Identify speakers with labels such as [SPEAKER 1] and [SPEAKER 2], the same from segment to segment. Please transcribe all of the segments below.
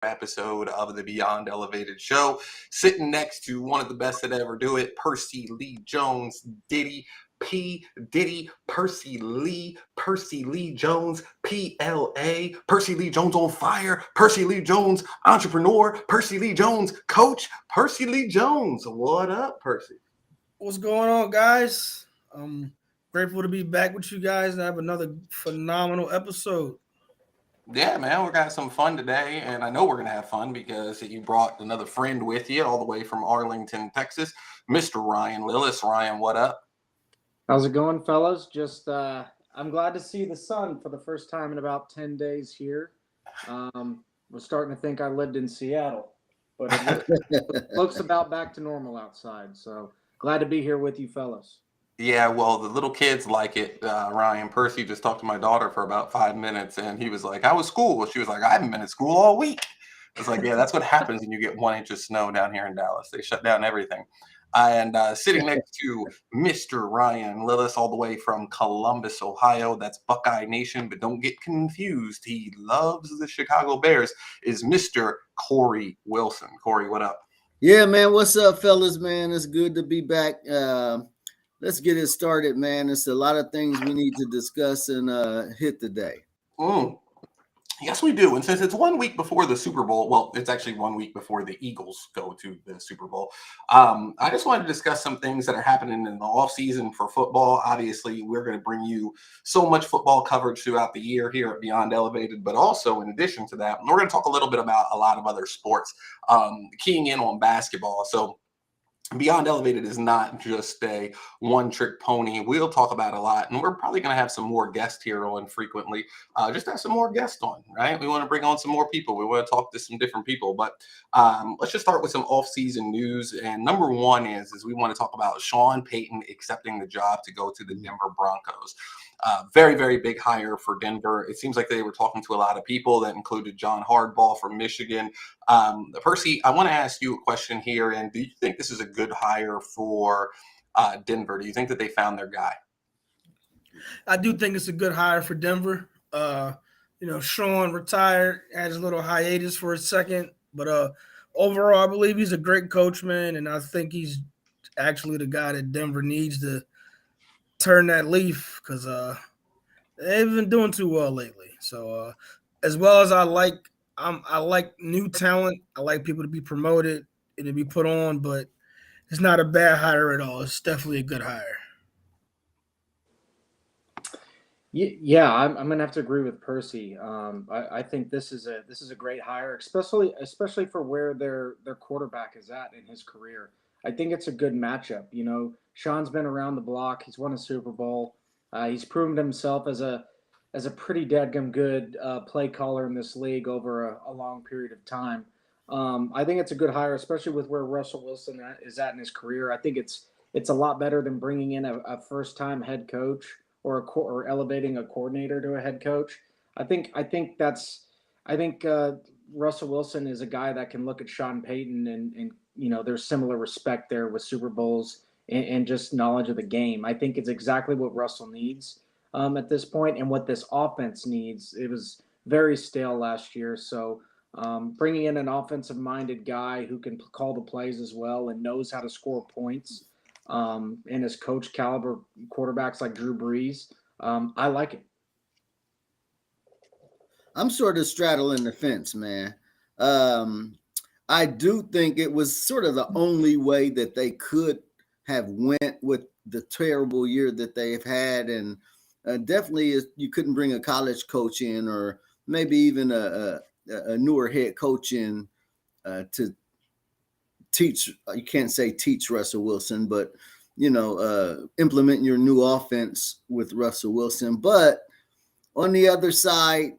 [SPEAKER 1] episode of the Beyond Elevated show. Sitting next to one of the best that ever do it, Percy Lee Jones, Diddy, P. Diddy, Percy Lee Jones, PLA, Percy Lee Jones on fire, Percy Lee Jones entrepreneur, Percy Lee Jones coach, Percy Lee Jones. What up, Percy?
[SPEAKER 2] What's going on, guys? I'm grateful to be back with you guys and have another phenomenal episode.
[SPEAKER 1] Yeah, man, we're gonna have some fun today, and I know we're gonna have fun because you brought another friend with you all the way from Arlington, Texas, Mr. Ryan Lillis. Ryan, what up?
[SPEAKER 3] How's it going, fellas? I'm glad to see the sun for the first time in about 10 days here. Was starting to think I lived in Seattle, but it looks about back to normal outside. So glad to be here with you, fellas.
[SPEAKER 1] Yeah, well, the little kids like it. Ryan, Percy just talked to my daughter for about 5 minutes, and he was like, "How was school?" She was like, "I haven't been at school all week." It's like, yeah, that's what happens when you get 1 inch of snow down here in Dallas. They shut down everything. And sitting next to Mr. Ryan Lillis, all the way from Columbus, Ohio. That's Buckeye Nation, but don't get confused. He loves the Chicago Bears, is Mr. Corey Wilson. Corey, what up?
[SPEAKER 4] Yeah, man. What's up, fellas, man? It's good to be back. Let's get it started, man. It's a lot of things we need to discuss and hit today.
[SPEAKER 1] Yes, we do. And since it's 1 week before the Super Bowl, well, it's actually 1 week before the Eagles go to the Super Bowl. I just wanted to discuss some things that are happening in the offseason for football. Obviously, we're going to bring you so much football coverage throughout the year here at Beyond Elevated. But also, in addition to that, we're going to talk a little bit about a lot of other sports, keying in on basketball. So Beyond Elevated is not just a one-trick pony. We'll talk about a lot, and we're probably going to have some more guests here on frequently. Just have some more guests on, right? We want to bring on some more people. We want to talk to some different people, but let's just start with some off-season news. And number one is we want to talk about Sean Payton accepting the job to go to the Denver Broncos. Very, very big hire for Denver. It seems like they were talking to a lot of people. That included John Hardball from Michigan. Percy, I want to ask you a question here. And do you think this is a good hire for Denver? Do you think that they found their guy?
[SPEAKER 2] I do think it's a good hire for Denver. Sean retired, had his little hiatus for a second, but overall, I believe he's a great coach, man, and I think he's actually the guy that Denver needs to turn that leaf because they've been doing too well lately. So as well as I like new talent. I like people to be promoted and to be put on, but it's not a bad hire at all. It's definitely a good hire.
[SPEAKER 3] Yeah, I'm gonna have to agree with Percy. I think this is a great hire, especially for where their quarterback is at in his career. I think it's a good matchup. You know, Sean's been around the block. He's won a Super Bowl. He's proven himself as a pretty dadgum good play caller in this league over a long period of time. I think it's a good hire, especially with where Russell Wilson is at in his career. I think it's a lot better than bringing in a first time head coach or elevating a coordinator to a head coach. I think Russell Wilson is a guy that can look at Sean Payton and there's similar respect there with Super Bowls and just knowledge of the game. I think it's exactly what Russell needs at this point and what this offense needs. It was very stale last year. So bringing in an offensive-minded guy who can call the plays as well and knows how to score points and his coach caliber quarterbacks like Drew Brees, I like it.
[SPEAKER 4] I'm sort of straddling the fence, man. I do think it was sort of the only way that they could have went with the terrible year that they've had. And definitely you couldn't bring a college coach in or maybe even a newer head coach in to teach. You can't say teach Russell Wilson, but, implement your new offense with Russell Wilson. But on the other side,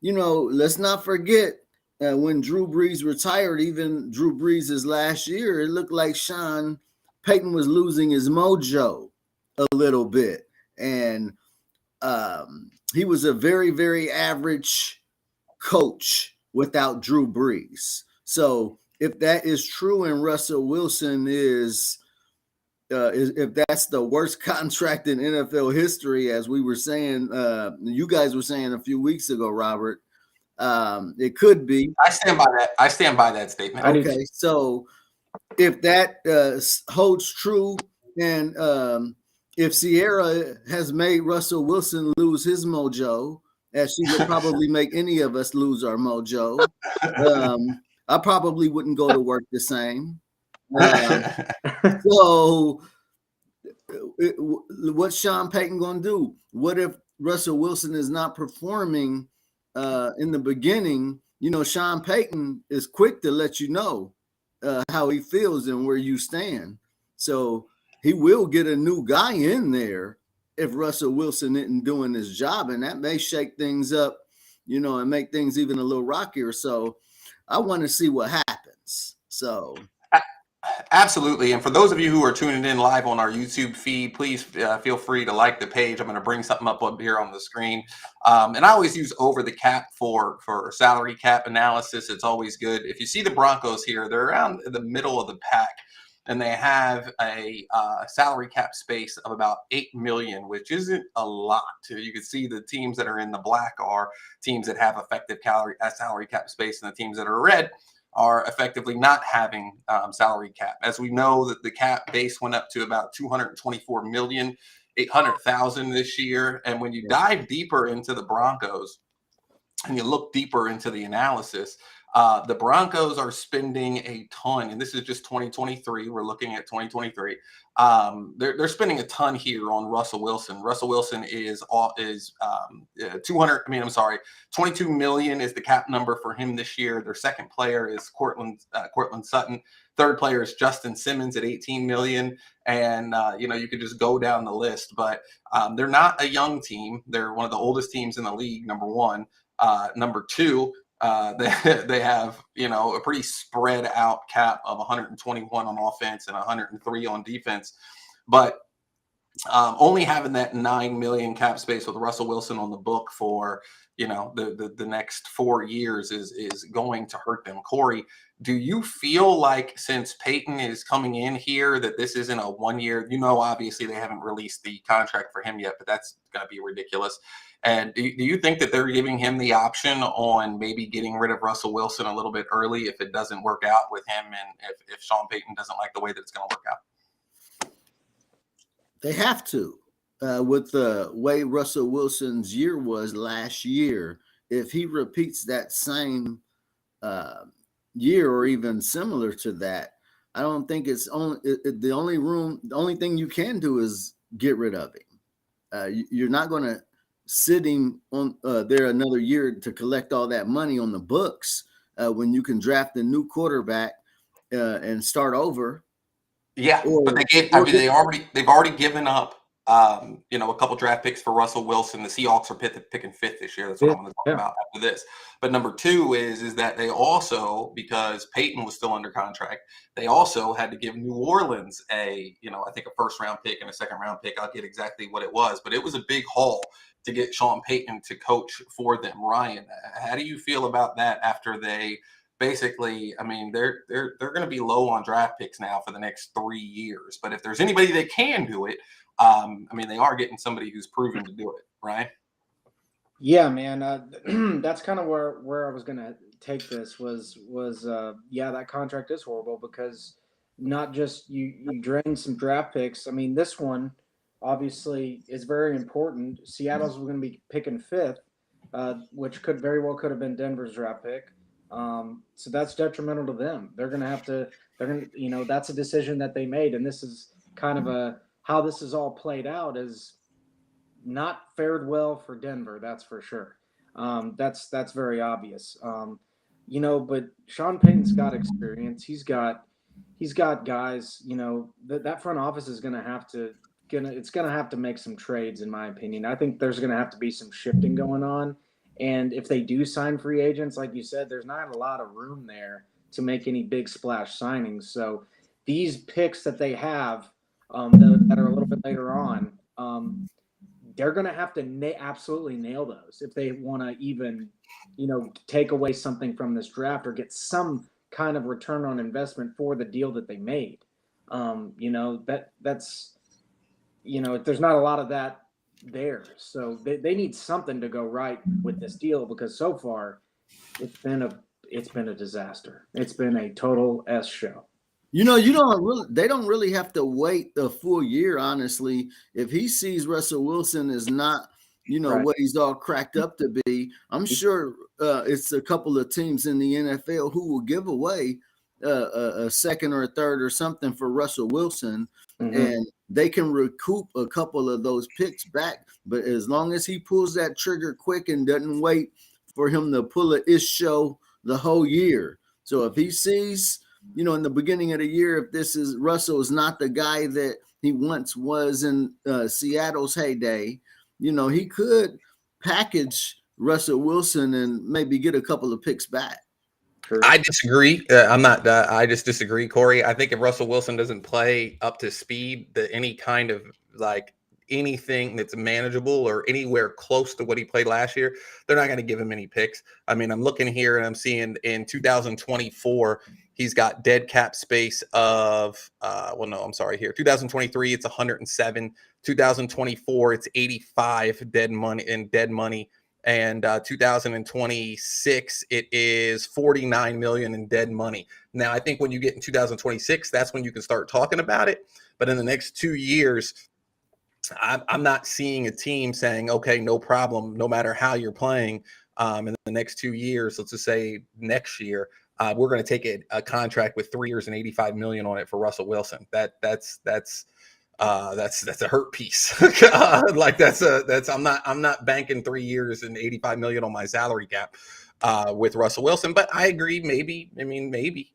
[SPEAKER 4] let's not forget, when Drew Brees retired, even Drew Brees' last year, it looked like Sean Payton was losing his mojo a little bit. And he was a very, very average coach without Drew Brees. So if that is true and Russell Wilson is if that's the worst contract in NFL history, as we were saying, you guys were saying a few weeks ago, Robert, It could be.
[SPEAKER 1] I stand by that. I stand by that statement.
[SPEAKER 4] Okay, so if that holds true, and if Sierra has made Russell Wilson lose his mojo, as she would probably make any of us lose our mojo, I probably wouldn't go to work the same. So what's Sean Payton going to do? What if Russell Wilson is not performing in the beginning? You know, Sean Payton is quick to let you know how he feels and where you stand. So he will get a new guy in there if Russell Wilson isn't doing his job, and that may shake things up, you know, and make things even a little rockier. So I want to see what happens. So
[SPEAKER 1] absolutely. And for those of you who are tuning in live on our YouTube feed, please feel free to like the page. I'm going to bring something up here on the screen. And I always use over the cap for salary cap analysis. It's always good. If you see the Broncos here, they're around the middle of the pack, and they have a salary cap space of about $8 million, which isn't a lot. You can see the teams that are in the black are teams that have effective salary cap space, and the teams that are red are effectively not having salary cap. As we know, that the cap base went up to about $224,800,000 this year. And when you dive deeper into the Broncos and you look deeper into the analysis, the Broncos are spending a ton, and this is just 2023. We're looking at 2023. They're spending a ton here on Russell Wilson. Russell Wilson is 22 million is the cap number for him this year. Their second player is Cortland Sutton. Third player is Justin Simmons at 18 million. And you could just go down the list, but they're not a young team. They're one of the oldest teams in the league. Number one. Number two. They have, a pretty spread out cap of 121 on offense and 103 on defense, but only having that 9 million cap space with Russell Wilson on the book for, the next 4 years is going to hurt them. Corey, do you feel like since Peyton is coming in here that this isn't a 1 year, obviously they haven't released the contract for him yet, but that's going to be ridiculous. And do you think that they're giving him the option on maybe getting rid of Russell Wilson a little bit early if it doesn't work out with him, and if Sean Payton doesn't like the way that it's going to work out?
[SPEAKER 4] They have to. With the way Russell Wilson's year was last year, if he repeats that same year or even similar to that, I don't think it's the only thing you can do is get rid of him. You're not going to sit him on there another year to collect all that money on the books when you can draft a new quarterback and start over.
[SPEAKER 1] Yeah, but they've already given up a couple draft picks for Russell Wilson. The Seahawks are picking fifth this year. That's what I'm going to talk about after this. But number two is that they also, because Peyton was still under contract, they also had to give New Orleans I think a first round pick and a second round pick. I'll get exactly what it was, but it was a big haul to get Sean Payton to coach for them. Ryan, how do you feel about that after they basically, they're going to be low on draft picks now for the next 3 years. But if there's anybody that can do it, they are getting somebody who's proven to do it, right?
[SPEAKER 3] Yeah, man. That's kind of where I was going to take this was that contract is horrible because not just you drain some draft picks. This one obviously is very important. Seattle's going to be picking fifth, which could have been Denver's draft pick. So that's detrimental to them. That's a decision that they made. And this is kind of how this is all played out is not fared well for Denver. That's for sure. That's very obvious. But Sean Payton's got experience. He's got guys, that front office is going to have to make some trades, in my opinion. I think there's going to have to be some shifting going on. And if they do sign free agents, like you said, there's not a lot of room there to make any big splash signings. So these picks that they have that are a little bit later on, they're going to have to absolutely nail those if they want to even, take away something from this draft or get some kind of return on investment for the deal that they made. That's there's not a lot of that there. So they need something to go right with this deal because so far It's been a disaster. It's been a total S show.
[SPEAKER 4] They don't really have to wait a full year, honestly. If he sees Russell Wilson is not,
[SPEAKER 3] Right.
[SPEAKER 4] what he's all cracked up to be, I'm sure it's a couple of teams in the NFL who will give away a second or a third or something for Russell Wilson, and they can recoup a couple of those picks back. But as long as he pulls that trigger quick and doesn't wait for him to pull a ish show the whole year. So if he sees, in the beginning of the year, if this is Russell is not the guy that he once was in Seattle's heyday, he could package Russell Wilson and maybe get a couple of picks back.
[SPEAKER 3] True.
[SPEAKER 1] I disagree. I'm not. I just disagree, Corey. I think if Russell Wilson doesn't play up to speed, any kind of anything that's manageable or anywhere close to what he played last year, they're not going to give him any picks. I mean, I'm looking here and I'm seeing in 2024, he's got dead cap space of, 2023, it's 107. 2024, it's 85 dead money. And 2026, it is 49 million in dead money. Now, I think when you get in 2026, that's when you can start talking about it. But in the next 2 years, I'm not seeing a team saying, okay, no problem, no matter how you're playing in the next 2 years, let's just say next year, we're going to take a contract with 3 years and 85 million on it for Russell Wilson. That's a hurt piece. I'm not banking 3 years and 85 million on my salary cap with Russell Wilson. But I agree. Maybe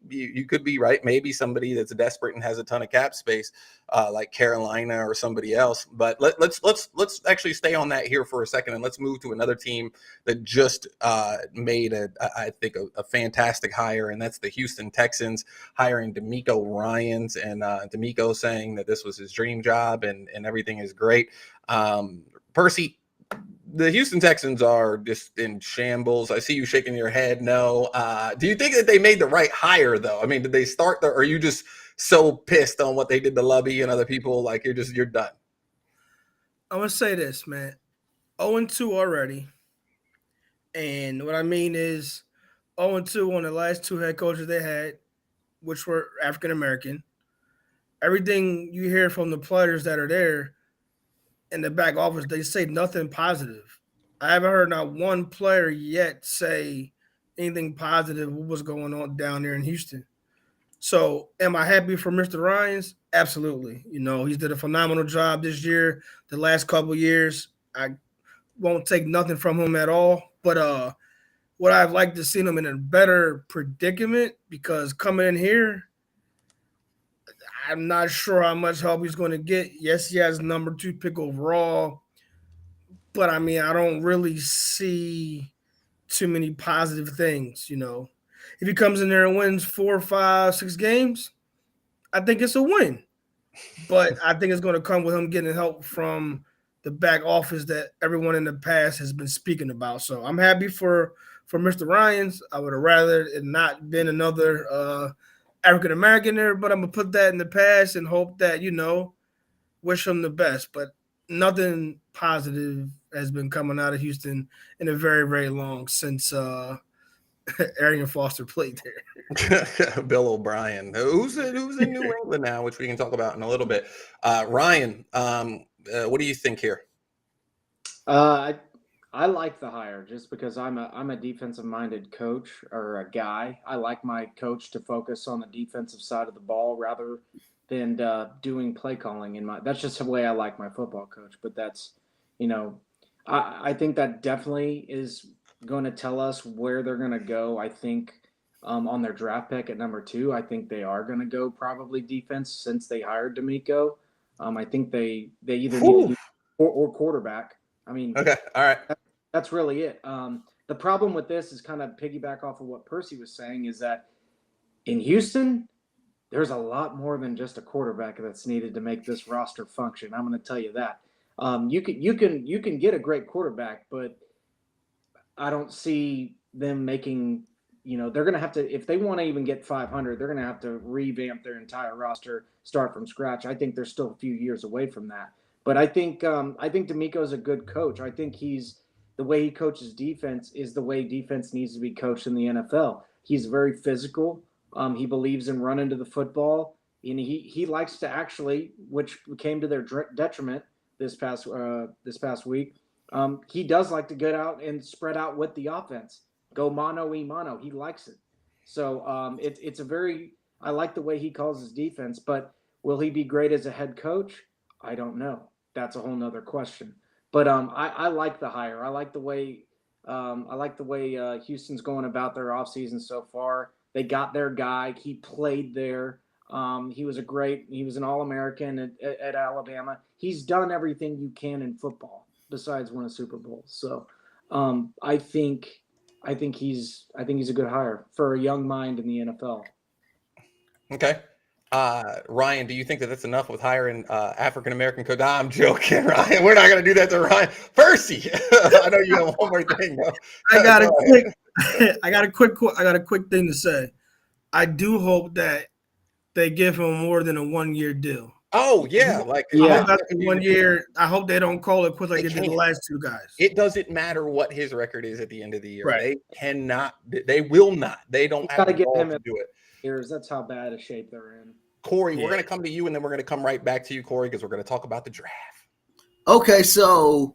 [SPEAKER 1] you could be right. Maybe somebody that's desperate and has a ton of cap space, like Carolina or somebody else. But let's actually stay on that here for a second, and let's move to another team that just made I think a fantastic hire, and that's the Houston Texans hiring DeMeco Ryans, and DeMeco saying that this was his dream job and everything is great. Percy, the Houston Texans are just in shambles. I see you shaking your head. No. Do you think that they made the right hire, though? I mean, did they start or are you just so pissed on what they did to Lovey and other people? Like you're done.
[SPEAKER 2] I'm going to say this, man. 0-2 already. And what I mean is 0-2 on the last two head coaches they had, which were African-American. Everything you hear from the players that are there in the back office, they say nothing positive. I haven't heard not one player yet say anything positive what was going on down there in Houston. So am I happy for Mr. Ryans? Absolutely. He's did a phenomenal job this year, the last couple of years. I won't take nothing from him at all. But what I'd like to see him in a better predicament, because coming in here, I'm not sure how much help he's going to get. Yes, he has number 2 pick overall, but I mean, I don't really see too many positive things. If he comes in there and wins 4, 5, 6 games, I think it's a win. But I think it's going to come with him getting help from the back office that everyone in the past has been speaking about. So I'm happy for Mr. Ryans. I would have rather it not been another African American there, but I'm gonna put that in the past and hope that wish him the best. But nothing positive has been coming out of Houston in a very, very long since Arian Foster played there.
[SPEAKER 1] Bill O'Brien, who's in New England now, which we can talk about in a little bit. Ryan, what do you think here?
[SPEAKER 3] I like the hire just because I'm a defensive minded coach or a guy. I like my coach to focus on the defensive side of the ball rather than doing play calling. That's just the way I like my football coach. But that's, I think that definitely is going to tell us where they're going to go. I think on their draft pick at number 2, I think they are going to go probably defense since they hired DeMeco. I think they either need to do or quarterback. I mean,
[SPEAKER 1] okay, all right.
[SPEAKER 3] That's really it. The problem with this is kind of piggyback off of what Percy was saying is that in Houston, there's a lot more than just a quarterback that's needed to make this roster function. I'm going to tell you that. You can get a great quarterback, but I don't see them making. They're going to have to, if they want to even get 500, they're going to have to revamp their entire roster, start from scratch. I think they're still a few years away from that. But I think DeMeco is a good coach. I think he's the way he coaches defense is the way defense needs to be coached in the NFL. He's very physical. He believes in running to the football, and he likes to actually, which came to their detriment this past week. He does like to get out and spread out with the offense, go mano y mano. He likes it. So I like the way he calls his defense, but will he be great as a head coach? I don't know. That's a whole nother question. But I like the hire. I like the way Houston's going about their offseason so far. They got their guy. He played there. He was an All-American at Alabama. He's done everything you can in football besides win a Super Bowl. So I think he's a good hire for a young mind in the NFL.
[SPEAKER 1] Okay. Ryan, do you think that that's enough with hiring African-American coach? I'm joking, Ryan. We're not going to do that to Ryan. Percy, I know you have one more thing, though.
[SPEAKER 2] I got a quick thing to say. I do hope that they give him more than a 1-year deal.
[SPEAKER 1] Oh, yeah.
[SPEAKER 2] I hope that's 1 year. I hope they don't call it quits like they did the last two guys.
[SPEAKER 1] It doesn't matter what his record is at the end of the year.
[SPEAKER 2] Right.
[SPEAKER 1] They will not. They don't have the ball to do it.
[SPEAKER 3] That's how bad a shape they're in.
[SPEAKER 1] Corey, we're going to come to you, and then we're going to come right back to you, Corey, because we're going to talk about the draft.
[SPEAKER 4] Okay, so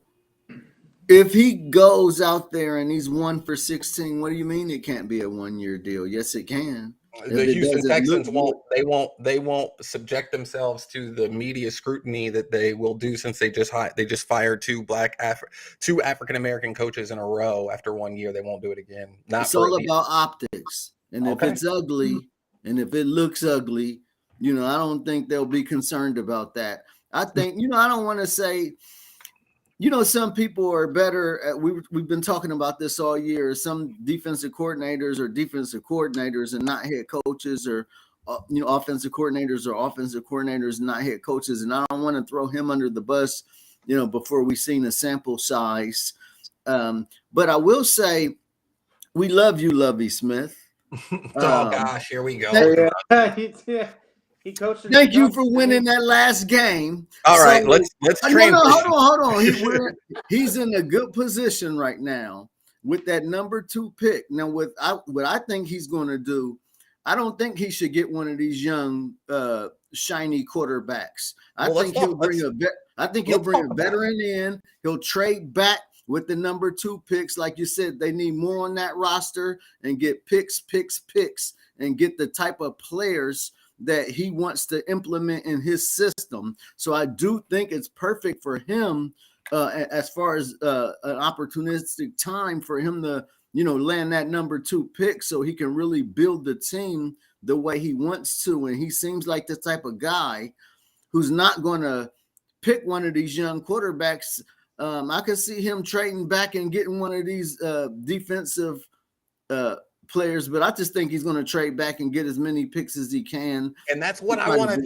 [SPEAKER 4] if he goes out there and he's 1 for 16, what do you mean it can't be a 1-year deal? Yes, it can.
[SPEAKER 1] The Houston Texans won't subject themselves to the media scrutiny that they will do, since they just fired two African American coaches in a row after 1 year. They won't do it again.
[SPEAKER 4] It's all about optics, and if it's ugly and if it looks ugly, I don't think they'll be concerned about that. I think I don't want to say. Some people are better at, we've been talking about this all year. Some defensive coordinators are defensive coordinators and not head coaches, or offensive coordinators are offensive coordinators and not head coaches. And I don't want to throw him under the bus, before we've seen a sample size. But I will say, we love you, Lovie Smith.
[SPEAKER 1] Oh gosh, here we go.
[SPEAKER 3] He coached.
[SPEAKER 4] Thank you for winning that last game.
[SPEAKER 1] All right, let's transition.
[SPEAKER 4] Hold on. He's in a good position right now with that number 2 pick. Now, what I think he's going to do, I don't think he should get one of these young, shiny quarterbacks. I think he'll bring a veteran in. He'll trade back with the number 2 picks. Like you said, they need more on that roster and get picks, and get the type of players that he wants to implement in his system. So I do think it's perfect for him as far as an opportunistic time for him to, land that number 2 pick so he can really build the team the way he wants to. And he seems like the type of guy who's not going to pick one of these young quarterbacks. I could see him trading back and getting one of these defensive players, but I just think he's going to trade back and get as many picks as he can.
[SPEAKER 1] And that's what I want to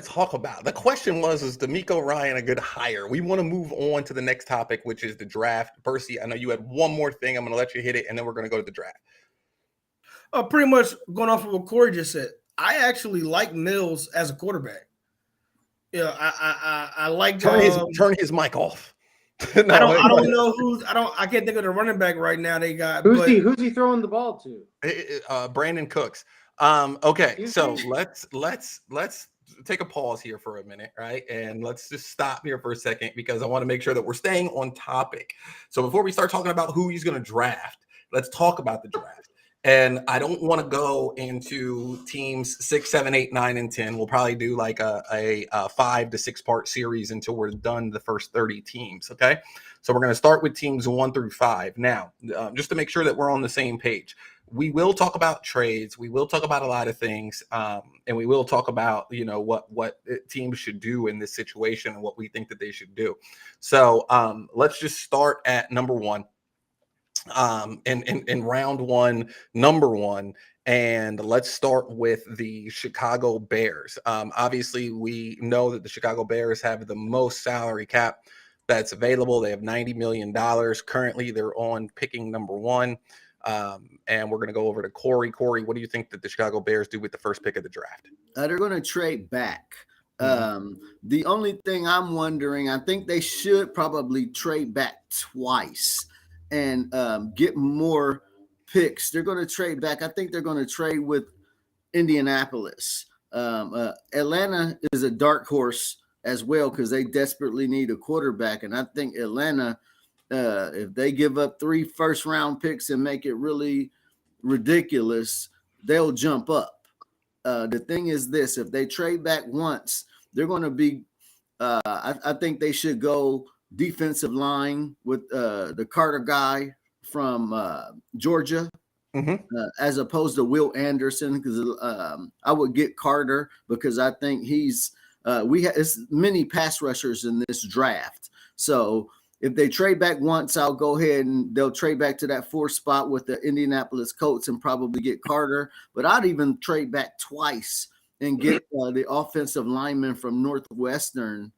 [SPEAKER 1] talk about. The question was, is D'Amico Ryan a good hire? We want to move on to the next topic, which is the draft. Percy, I know you had one more thing. I'm going to let you hit it, and then we're going to go to the draft.
[SPEAKER 2] Pretty much going off of what Corey just said, I actually like Mills as a quarterback. I like
[SPEAKER 1] turn his mic off.
[SPEAKER 2] No, I don't know I can't think of the running back right now they got.
[SPEAKER 3] Who's he throwing the ball to?
[SPEAKER 1] Brandon Cooks. Okay, so let's take a pause here for a minute, right? And let's just stop here for a second, because I want to make sure that we're staying on topic. So before we start talking about who he's going to draft, let's talk about the draft. And I don't want to go into teams 6, 7, 8, 9, and 10. We'll probably do like a 5 to 6 part series until we're done the first 30 teams. Okay. So we're going to start with teams 1 through 5. Now, just to make sure that we're on the same page, we will talk about trades. We will talk about a lot of things. And we will talk about, what teams should do in this situation and what we think that they should do. So let's just start at number 1. In round 1, number 1, and let's start with the Chicago Bears. Obviously, we know that the Chicago Bears have the most salary cap that's available. They have $90 million. Currently, they're on picking number 1. And we're going to go over to Corey. Corey, what do you think that the Chicago Bears do with the first pick of the draft?
[SPEAKER 4] They're going to trade back. The only thing I'm wondering, I think they should probably trade back twice. and get more picks. They're going to trade back. I think they're going to trade with Indianapolis. Atlanta is a dark horse as well because they desperately need a quarterback. And I think Atlanta, if they give up 3 first-round picks and make it really ridiculous, they'll jump up. The thing is this, if they trade back once, they're going to be I think they should go defensive line with the Carter guy from Georgia, as opposed to Will Anderson, because I would get Carter because I think he's we have many pass rushers in this draft. So if they trade back once, I'll go ahead and they'll trade back to that 4th spot with the Indianapolis Colts and probably get Carter. But I'd even trade back twice and get the offensive lineman from Northwestern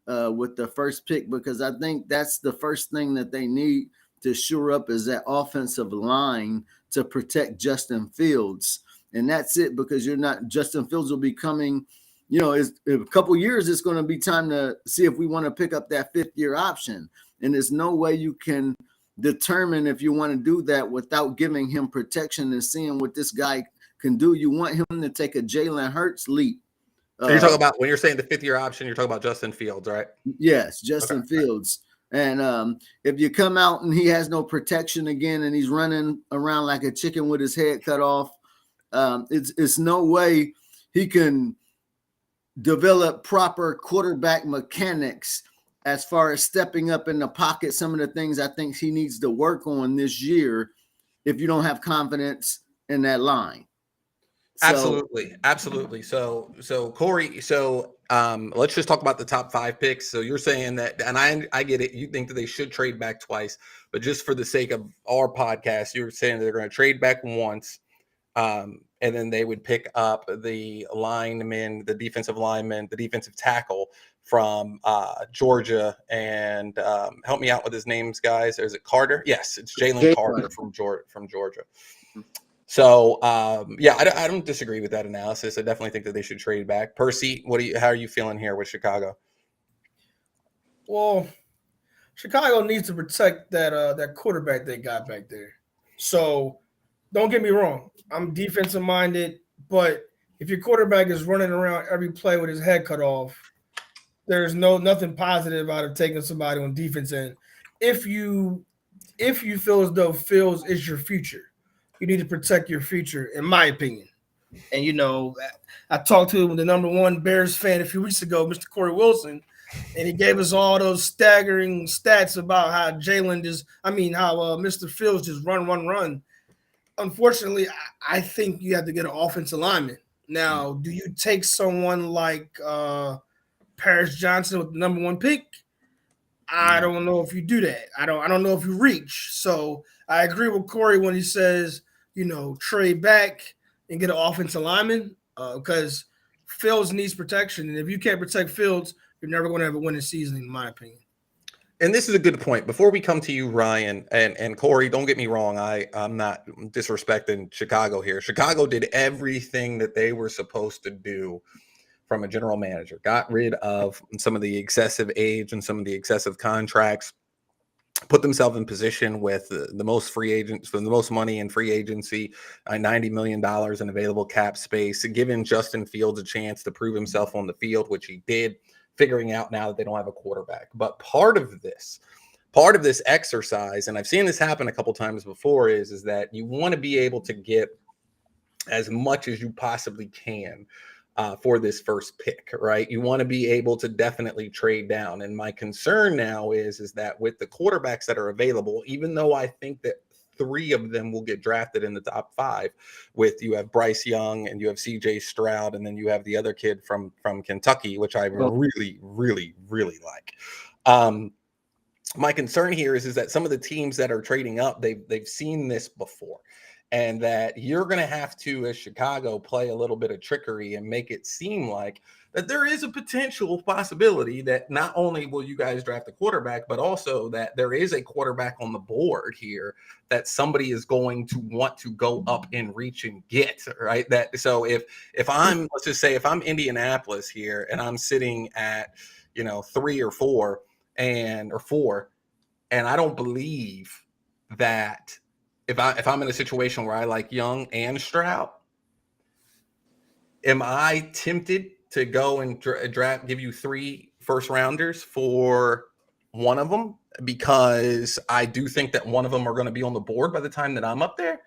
[SPEAKER 4] with the first pick, because I think that's the first thing that they need to shore up is that offensive line to protect Justin Fields. And that's it, because Justin Fields will be coming, in a couple years, it's going to be time to see if we want to pick up that 5th-year option. And there's no way you can determine if you want to do that without giving him protection and seeing what this guy can do. You want him to take a Jalen Hurts leap.
[SPEAKER 1] So you're talking about, when you're saying the 5th-year option, you're talking about Justin Fields, right?
[SPEAKER 4] Yes, Justin Fields. And if you come out and he has no protection again and he's running around like a chicken with his head cut off, it's no way he can develop proper quarterback mechanics as far as stepping up in the pocket. Some of the things I think he needs to work on this year if you don't have confidence in that line.
[SPEAKER 1] Absolutely. So Corey, let's just talk about the top 5 picks. So you're saying that, and I get it, you think that they should trade back twice, but just for the sake of our podcast, you're saying that they're going to trade back once, and then they would pick up the lineman, the defensive lineman, the defensive tackle from Georgia, and help me out with his names, guys. Is it Carter? Yes, it's Jalen Carter from Georgia. So, I don't disagree with that analysis. I definitely think that they should trade back. Percy, how are you feeling here with Chicago?
[SPEAKER 2] Well, Chicago needs to protect that quarterback they got back there. So, don't get me wrong. I'm defensive minded, but if your quarterback is running around every play with his head cut off, there's nothing positive out of taking somebody on defense. And if you feel as though Fields is your future, you need to protect your future, in my opinion. And, I talked to the number 1 Bears fan a few weeks ago, Mr. Corey Wilson, and he gave us all those staggering stats about how Mr. Fields just run. Unfortunately, I think you have to get an offensive lineman. Now, do you take someone like Paris Johnson with the number 1 pick? I don't know if you do that. I don't know if you reach. So I agree with Corey when he says, trade back and get an offensive lineman, because Fields needs protection. And if you can't protect Fields, you're never going to have a winning season, in my opinion.
[SPEAKER 1] And this is a good point. Before we come to you, Ryan, and Corey, don't get me wrong. I'm not disrespecting Chicago here. Chicago did everything that they were supposed to do from a general manager. Got rid of some of the excessive age and some of the excessive contracts, put themselves in position with the most free agents, for the most money in free agency, $90 million in available cap space, giving Justin Fields a chance to prove himself on the field, which he did, figuring out now that they don't have a quarterback. But part of this exercise, and I've seen this happen a couple times before, is that you want to be able to get as much as you possibly can for this first pick, right? You want to be able to definitely trade down. And my concern now is that with the quarterbacks that are available, even though I think that 3 of them will get drafted in the top 5, you have Bryce Young and you have CJ Stroud, and then you have the other kid from Kentucky, which I really, really, really like. My concern here is that some of the teams that are trading up, they've seen this before. And that you're going to have to, as Chicago, play a little bit of trickery and make it seem like that there is a potential possibility that not only will you guys draft a quarterback, but also that there is a quarterback on the board here that somebody is going to want to go up and reach and get, right? So if I'm, let's just say, if I'm Indianapolis here and I'm sitting at, 3 or 4 or 4, and I don't believe that if I'm in a situation where I like Young and Stroud, am I tempted to go and draft, give you 3 first rounders for one of them, because I do think that one of them are going to be on the board by the time that I'm up there?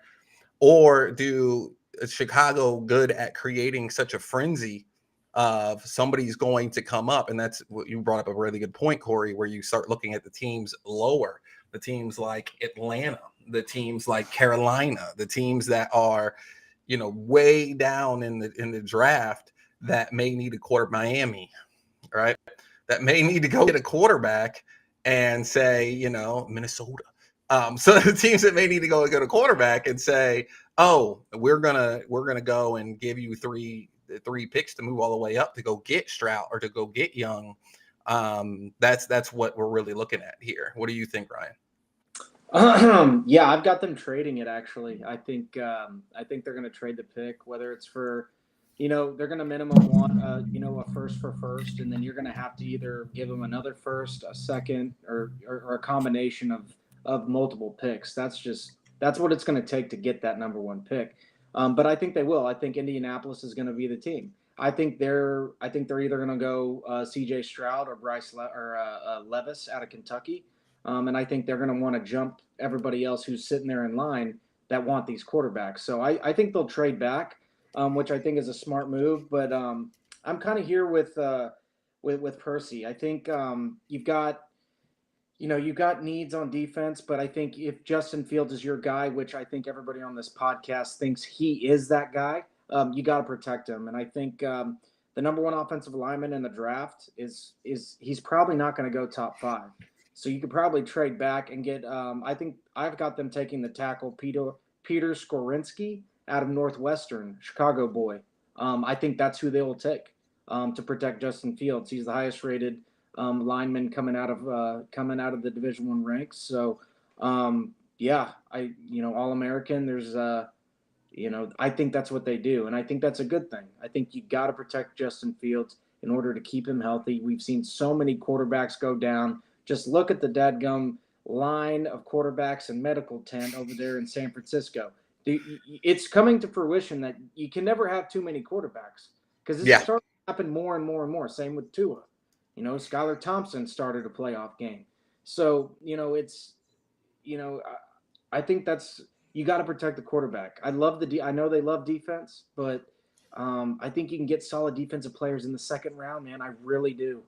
[SPEAKER 1] Or do Chicago good at creating such a frenzy of somebody's going to come up? And that's what you brought up, a really good point, Corey, where you start looking at the teams lower, the teams like Atlanta, the teams like Carolina, the teams that are, way down in the draft, that may need a Miami, right? That may need to go get a quarterback, and say, Minnesota. So the teams that may need to go get a quarterback and say, oh, we're gonna go and give you three picks to move all the way up to go get Stroud or to go get Young. That's what we're really looking at here. What do you think, Ryan?
[SPEAKER 3] Yeah, I've got them trading it, actually. I think they're going to trade the pick, whether it's for, they're going to minimum want, a first for first, and then you're going to have to either give them another first, a second, or a combination of multiple picks. That's what it's going to take to get that number 1 pick. But I think they will. I think Indianapolis is going to be the team. I think they're either going to go C.J. Stroud or Levis out of Kentucky. And I think they're going to want to jump everybody else who's sitting there in line that want these quarterbacks. So I think they'll trade back, which I think is a smart move. But I'm kind of here with Percy. I think you've got needs on defense, but I think if Justin Fields is your guy, which I think everybody on this podcast thinks he is that guy, you got to protect him. And I think the number 1 offensive lineman in the draft is he's probably not going to go top 5. So you could probably trade back and get. I think I've got them taking the tackle Peter Skorinski out of Northwestern, Chicago boy. I think that's who they will take to protect Justin Fields. He's the highest rated lineman coming out of the Division I ranks. So All American. There's I think that's what they do, and I think that's a good thing. I think you got to protect Justin Fields in order to keep him healthy. We've seen so many quarterbacks go down. Just look at the dadgum line of quarterbacks and medical tent over there in San Francisco. It's coming to fruition that you can never have too many quarterbacks, because it's starting to happen more and more and more. Same with Tua. Skylar Thompson started a playoff game. So, I think that's, you got to protect the quarterback. I know they love defense, but I think you can get solid defensive players in the second round, man. I really do.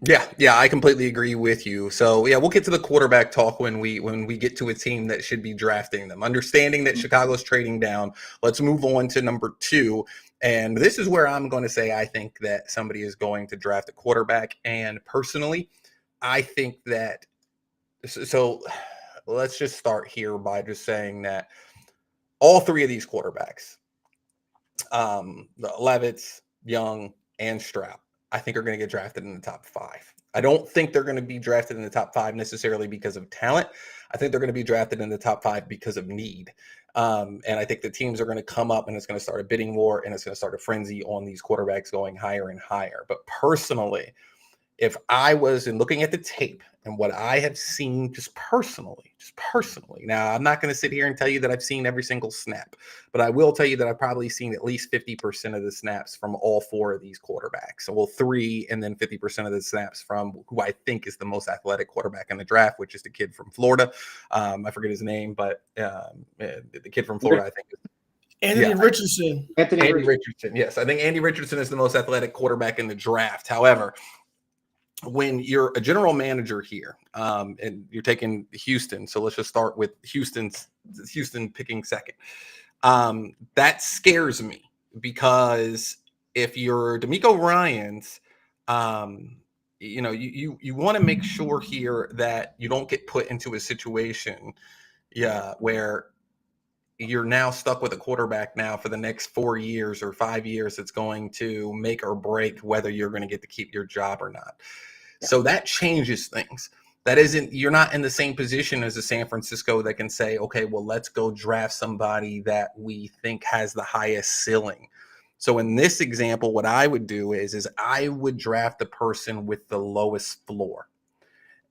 [SPEAKER 1] Yeah, I completely agree with you. So yeah, we'll get to the quarterback talk when we get to a team that should be drafting them. Understanding that Chicago's trading down, let's move on to number 2. And this is where I'm going to say I think that somebody is going to draft a quarterback. And personally, I think that, so let's just start here by just saying that all 3 of these quarterbacks, the Levis, Young, and Stroud, I think are going to get drafted in the top 5. I don't think they're going to be drafted in the top 5 necessarily because of talent. I think they're going to be drafted in the top 5 because of need. And I think the teams are going to come up, and it's going to start a bidding war, and it's going to start a frenzy on these quarterbacks going higher and higher. But personally, if I was looking at the tape and what I have seen just personally, now I'm not going to sit here and tell you that I've seen every single snap, but I will tell you that I've probably seen at least 50% of the snaps from all 4 of these quarterbacks. So 3, and then 50% of the snaps from who I think is the most athletic quarterback in the draft, which is the kid from Florida. I forget his name, but the kid from Florida, I think is
[SPEAKER 2] Anthony Richardson.
[SPEAKER 1] Andy Richardson. Yes, I think Andy Richardson is the most athletic quarterback in the draft. However, when you're a general manager here, and you're taking Houston, so let's just start with Houston picking second. That scares me, because if you're DeMeco Ryans, you want to make sure here that you don't get put into a situation, where you're now stuck with a quarterback now for the next 4 years or 5 years. It's going to make or break whether you're going to get to keep your job or not. So that changes things. You're not in the same position as a San Francisco that can say, okay, well, let's go draft somebody that we think has the highest ceiling. So in this example, what I would do is I would draft the person with the lowest floor.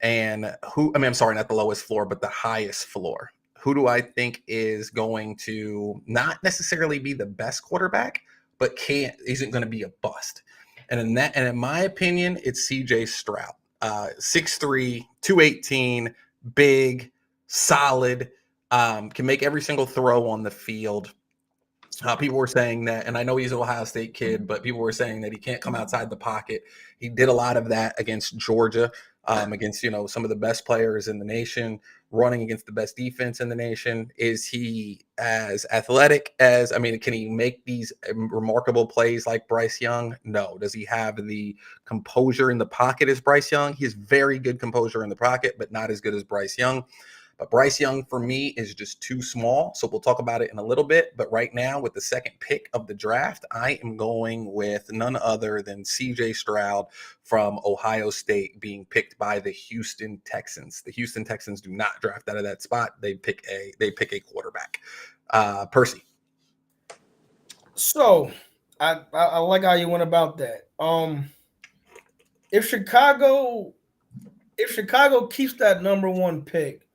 [SPEAKER 1] And I'm sorry, not the lowest floor, but the highest floor. Who do I think is going to not necessarily be the best quarterback, but isn't going to be a bust? And in my opinion, it's CJ Stroud. 6'3", 218, big, solid, can make every single throw on the field. People were saying that, and I know he's an Ohio State kid, but people were saying that he can't come outside the pocket. He did a lot of that against Georgia, against some of the best players in the nation, running against the best defense in the nation. Is he as athletic as, can he make these remarkable plays like Bryce Young? No. Does he have the composure in the pocket as Bryce Young? He has very good composure in the pocket, but not as good as Bryce Young. But Bryce Young, for me, is just too small. So we'll talk about it in a little bit. But right now, with the second pick of the draft, I am going with none other than CJ Stroud from Ohio State, being picked by the Houston Texans. The Houston Texans do not draft out of that spot. They pick a quarterback. Percy.
[SPEAKER 2] So I like how you went about that. If Chicago keeps that number 1 pick,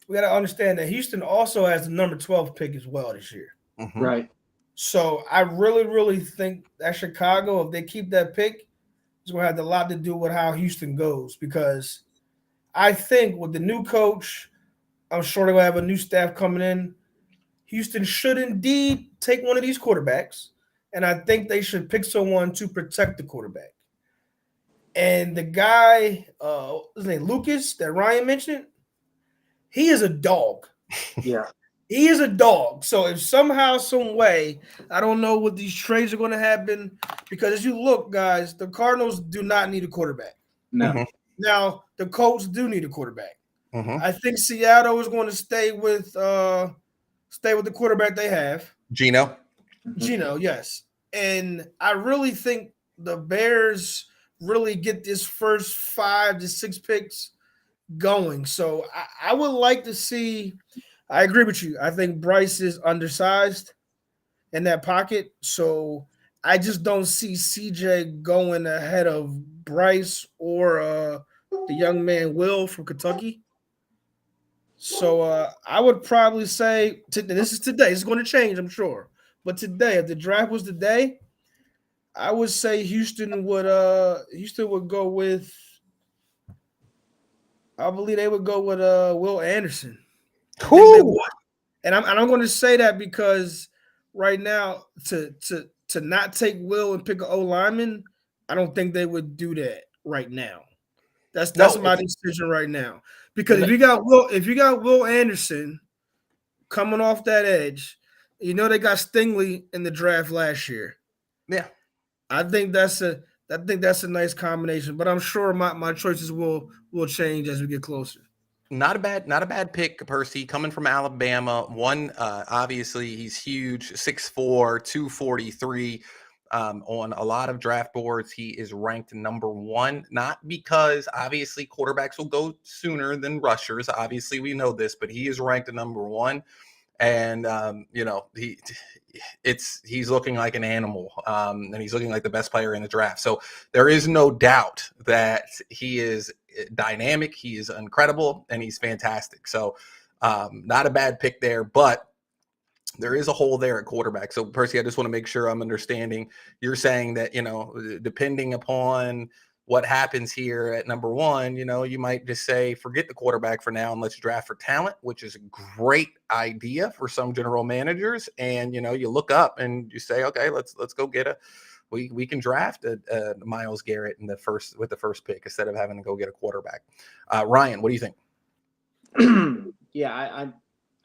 [SPEAKER 2] we got to understand that Houston also has the number 12 pick as well this year.
[SPEAKER 1] Mm-hmm.
[SPEAKER 3] Right.
[SPEAKER 2] So I really, really think that Chicago, if they keep that pick, is going to have a lot to do with how Houston goes, because I think with the new coach, I'm sure they're going to have a new staff coming in. Houston should indeed take one of these quarterbacks, and I think they should pick someone to protect the quarterback. And the guy, his name Lucas, that Ryan mentioned, he is a dog.
[SPEAKER 3] Yeah.
[SPEAKER 2] He is a dog. So if somehow, some way, I don't know what these trades are going to happen, because as you look, guys, the Cardinals do not need a quarterback.
[SPEAKER 3] No.
[SPEAKER 1] Mm-hmm.
[SPEAKER 2] Now, the Colts do need a quarterback.
[SPEAKER 1] Mm-hmm.
[SPEAKER 2] I think Seattle is going to stay with the quarterback they have.
[SPEAKER 1] Geno,
[SPEAKER 2] yes. And I really think the Bears really get this first 5 to 6 picks going. So I would like to see. I agree with you. I think Bryce is undersized in that pocket. So I just don't see CJ going ahead of Bryce or the young man Will from Kentucky. So I would probably say, this is today. It's going to change, I'm sure. But today, if the draft was today, I would say Houston would go with, I believe they would go with Will Anderson.
[SPEAKER 1] cool.
[SPEAKER 2] And I'm going to say that because right now, to not take Will and pick an O lineman, I don't think they would do that right now. That's my decision right now. Because if you got Will Anderson coming off that edge, they got Stingley in the draft last year.
[SPEAKER 1] Yeah,
[SPEAKER 2] I think that's a nice combination. But I'm sure my choices will change as we get closer.
[SPEAKER 1] Not a bad pick, Percy, coming from Alabama. Obviously he's huge, 6'4", 243. On a lot of draft boards, he is ranked number 1, not because obviously quarterbacks will go sooner than rushers. Obviously we know this, but he is ranked number 1. And, he's looking like an animal, and he's looking like the best player in the draft. So there is no doubt that he is dynamic. He is incredible, and he's fantastic. So not a bad pick there, but there is a hole there at quarterback. So Percy, I just want to make sure I'm understanding. You're saying that, depending upon what happens here at number 1, you might just say, forget the quarterback for now and let's draft for talent, which is a great idea for some general managers. And, you look up and you say, okay, let's go get we can draft a Myles Garrett with the first pick instead of having to go get a quarterback. Ryan, what do you think?
[SPEAKER 3] Yeah,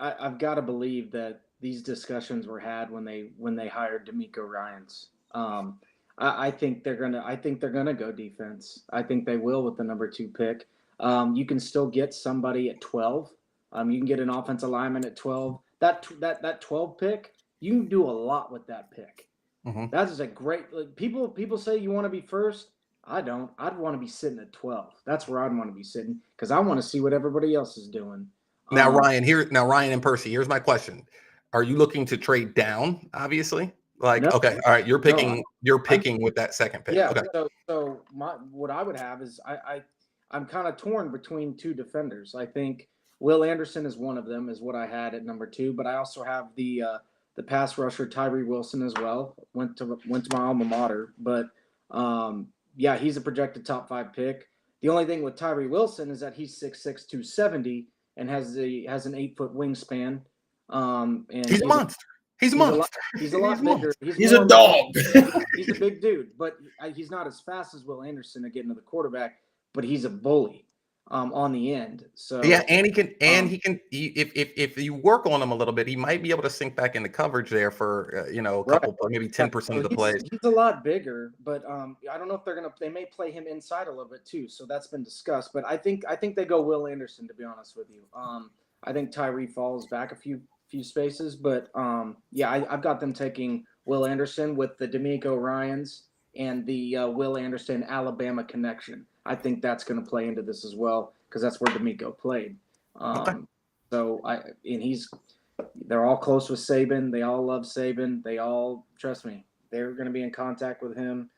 [SPEAKER 3] I've got to believe that these discussions were had when they hired DeMeco Ryans. I think they're gonna go defense. I think they will with the number 2 pick. You can still get somebody at 12. You can get an offensive lineman at 12. That 12 pick, you can do a lot with that pick.
[SPEAKER 1] Mm-hmm.
[SPEAKER 3] That is a great. People say you want to be first. I don't. I'd want to be sitting at 12. That's where I'd want to be sitting, because I want to see what everybody else is doing.
[SPEAKER 1] Now, Ryan and Percy, here's my question. Are you looking to trade down, obviously? No. Okay, all right, you're picking with that second pick.
[SPEAKER 3] Yeah,
[SPEAKER 1] okay.
[SPEAKER 3] So what I would have is I'm kind of torn between two defenders. I think Will Anderson is one of them, is what I had at number 2, but I also have the pass rusher Tyree Wilson as well. Went to my alma mater, but yeah, he's a projected top 5 pick. The only thing with Tyree Wilson is that he's 6'6", 270, and has an 8-foot wingspan. And
[SPEAKER 1] He's a monster. He's a monster.
[SPEAKER 3] He's a lot bigger.
[SPEAKER 2] He's a dog.
[SPEAKER 3] He's a big dude, but he's not as fast as Will Anderson to get into the quarterback. But he's a bully on the end. So
[SPEAKER 1] yeah, and he can, if you work on him a little bit, he might be able to sink back into coverage there for a couple, maybe 10% of the plays.
[SPEAKER 3] He's a lot bigger, but I don't know if they may play him inside a little bit too. So that's been discussed. But I think they go Will Anderson, to be honest with you. I think Tyree falls back a few spaces, but yeah, I've got them taking Will Anderson with the DeMeco Ryans and the Will Anderson Alabama connection. I think that's going to play into this as well, because that's where DeMeco played.
[SPEAKER 1] Okay.
[SPEAKER 3] So they're all close with Saban. They all love Saban. They all, trust me, they're going to be in contact with him.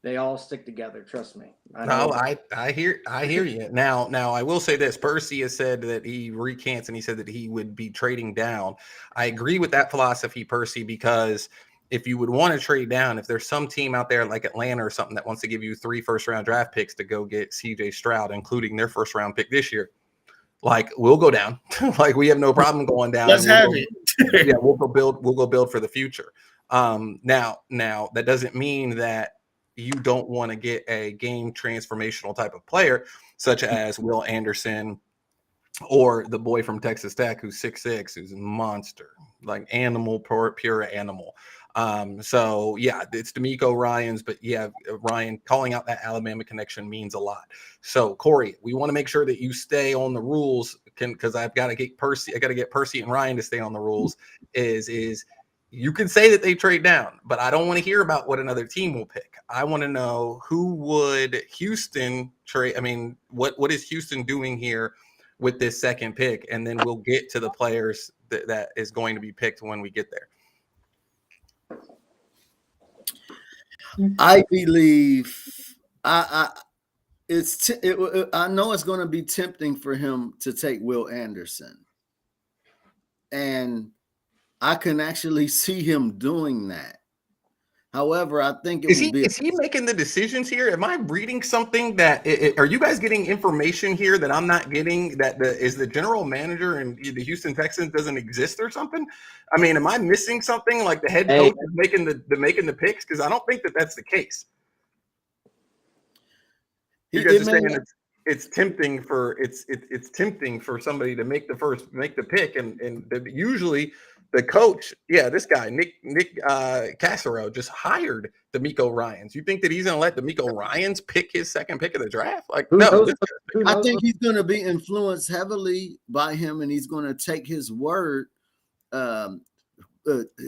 [SPEAKER 3] They all stick together. Trust me.
[SPEAKER 1] I hear you. Now I will say this: Percy has said that he recants, and he said that he would be trading down. I agree with that philosophy, Percy, because if you would want to trade down, if there's some team out there like Atlanta or something that wants to give you 3 first-round draft picks to go get CJ Stroud, including their first-round pick this year, like, we'll go down. Like, we have no problem going down.
[SPEAKER 2] Let's have it.
[SPEAKER 1] Yeah, we'll go build for the future. Now that doesn't mean that you don't want to get a game transformational type of player, such as Will Anderson or the boy from Texas Tech who's 6'6", who's a monster, like animal, pure animal. So yeah, it's DeMeco Ryans, but yeah, Ryan calling out that Alabama connection means a lot. So Corey, we want to make sure that you stay on the rules, because I've got to get Percy and Ryan to stay on the rules. Is you can say that they trade down, but I don't want to hear about what another team will pick. I want to know who would Houston trade. I mean, what is Houston doing here with this second pick? And then we'll get to the players that is going to be picked when we get there.
[SPEAKER 4] I believe I know it's going to be tempting for him to take Will Anderson, and I can actually see him doing that. However, I think is
[SPEAKER 1] he making the decisions here? Am I reading something that are you guys getting information here that I'm not getting? That is the general manager and the Houston Texans doesn't exist or something? I mean, am I missing something? Like the head coach is making the picks? Because I don't think that that's the case. You guys are saying it's tempting for it's tempting for somebody to make the pick, and usually the coach, this guy Nick Cassero just hired DeMeco Ryans. You think that he's going to let DeMeco Ryans pick his second pick of the draft? Like, no.
[SPEAKER 4] I think he's going to be influenced heavily by him, and he's going to take his word,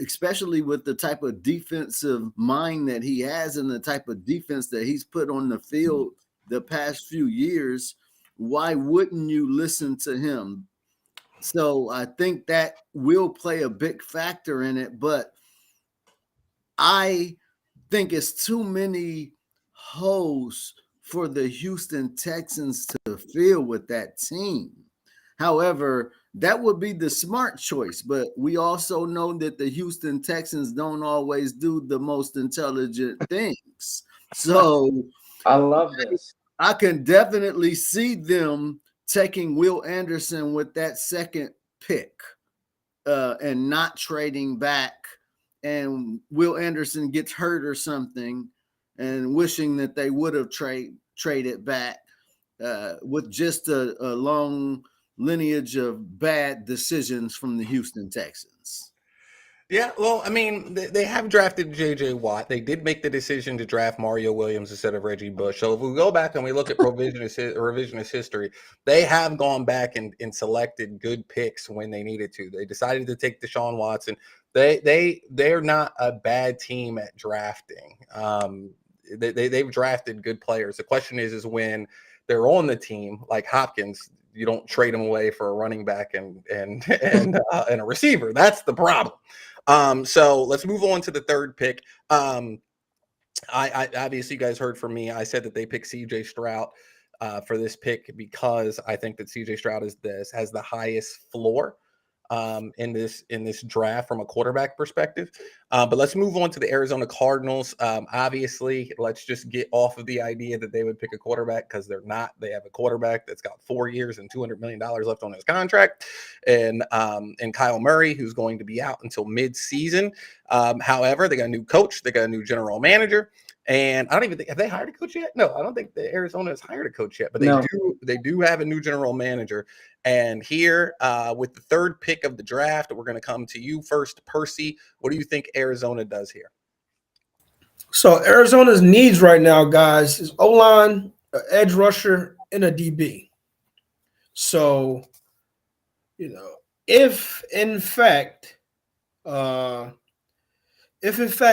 [SPEAKER 4] especially with the type of defensive mind that he has and the type of defense that he's put on the field the past few years. Why wouldn't you listen to him? So I think that will play a big factor in it, but I think it's too many holes for the Houston Texans to fill with that team. However, that would be the smart choice, but we also know that the Houston Texans don't always do the most intelligent things. So
[SPEAKER 3] I love this.
[SPEAKER 4] I can definitely see them taking Will Anderson with that second pick and not trading back, and Will Anderson gets hurt or something and wishing that they would have traded back with just a long lineage of bad decisions from the Houston Texans.
[SPEAKER 1] Yeah, well, I mean, they have drafted J.J. Watt. They did make the decision to draft Mario Williams instead of Reggie Bush. So if we go back and we look at revisionist history, they have gone back and selected good picks when they needed to. They decided to take Deshaun Watson. They're not a bad team at drafting. They've drafted good players. The question is when they're on the team, like Hopkins, you don't trade them away for a running back and a receiver. That's the problem. So let's move on to the third pick. I obviously you guys heard from me. I said that they picked CJ Stroud. for this pick because I think that CJ Stroud has the highest floor in this draft from a quarterback perspective. But let's move on to the Arizona Cardinals. Obviously, let's just get off of the idea that they would pick a quarterback because they're not. They have a quarterback that's got 4 years and $200 million left on his contract, and Kyle Murray, who's going to be out until mid-season. However, they got a new coach, they got a new general manager. And I don't even think, have they hired a coach yet? No, I don't think that Arizona has hired a coach yet, but they do have a new general manager. And here with the third pick of the draft, we're going to come to you first, Percy. What do you think Arizona does here?
[SPEAKER 2] So Arizona's needs right now, guys, is O-line, an edge rusher, and a DB. So, if in fact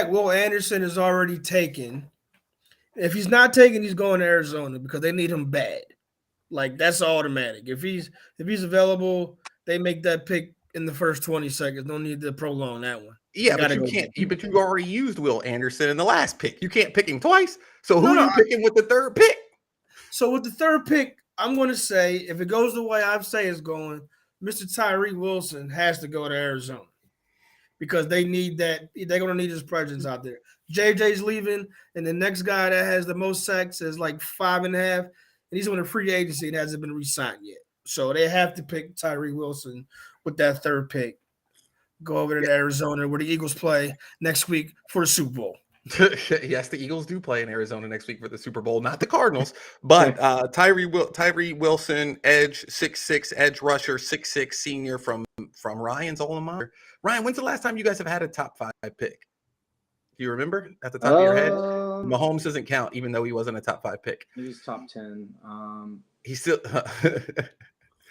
[SPEAKER 2] Will Anderson is already taken, if he's not taken, he's going to Arizona because they need him bad. Like, that's automatic. If he's available, they make that pick in the first 20 seconds. No need to prolong that one.
[SPEAKER 1] Yeah, but you can't. But you already used Will Anderson in the last pick. You can't pick him twice. So who are you picking with the third pick?
[SPEAKER 2] So with the third pick, I'm going to say, if it goes the way I say it's going, Mr. Tyree Wilson has to go to Arizona because they need that. They're going to need his presence out there. JJ's leaving, and the next guy that has the most sacks is like 5.5, and he's on a free agency and hasn't been re-signed yet. So they have to pick Tyree Wilson with that third pick. Go over to Arizona where the Eagles play next week for the Super Bowl.
[SPEAKER 1] Yes, the Eagles do play in Arizona next week for the Super Bowl, not the Cardinals, but Tyree Wilson, edge, 6'6", edge rusher, 6'6", senior from Ryan's alma mater. Ryan, when's the last time you guys have had a top 5 pick? Do you remember at the top of your head? Mahomes doesn't count, even though he wasn't a top 5 pick.
[SPEAKER 3] He was top 10.
[SPEAKER 1] He's still.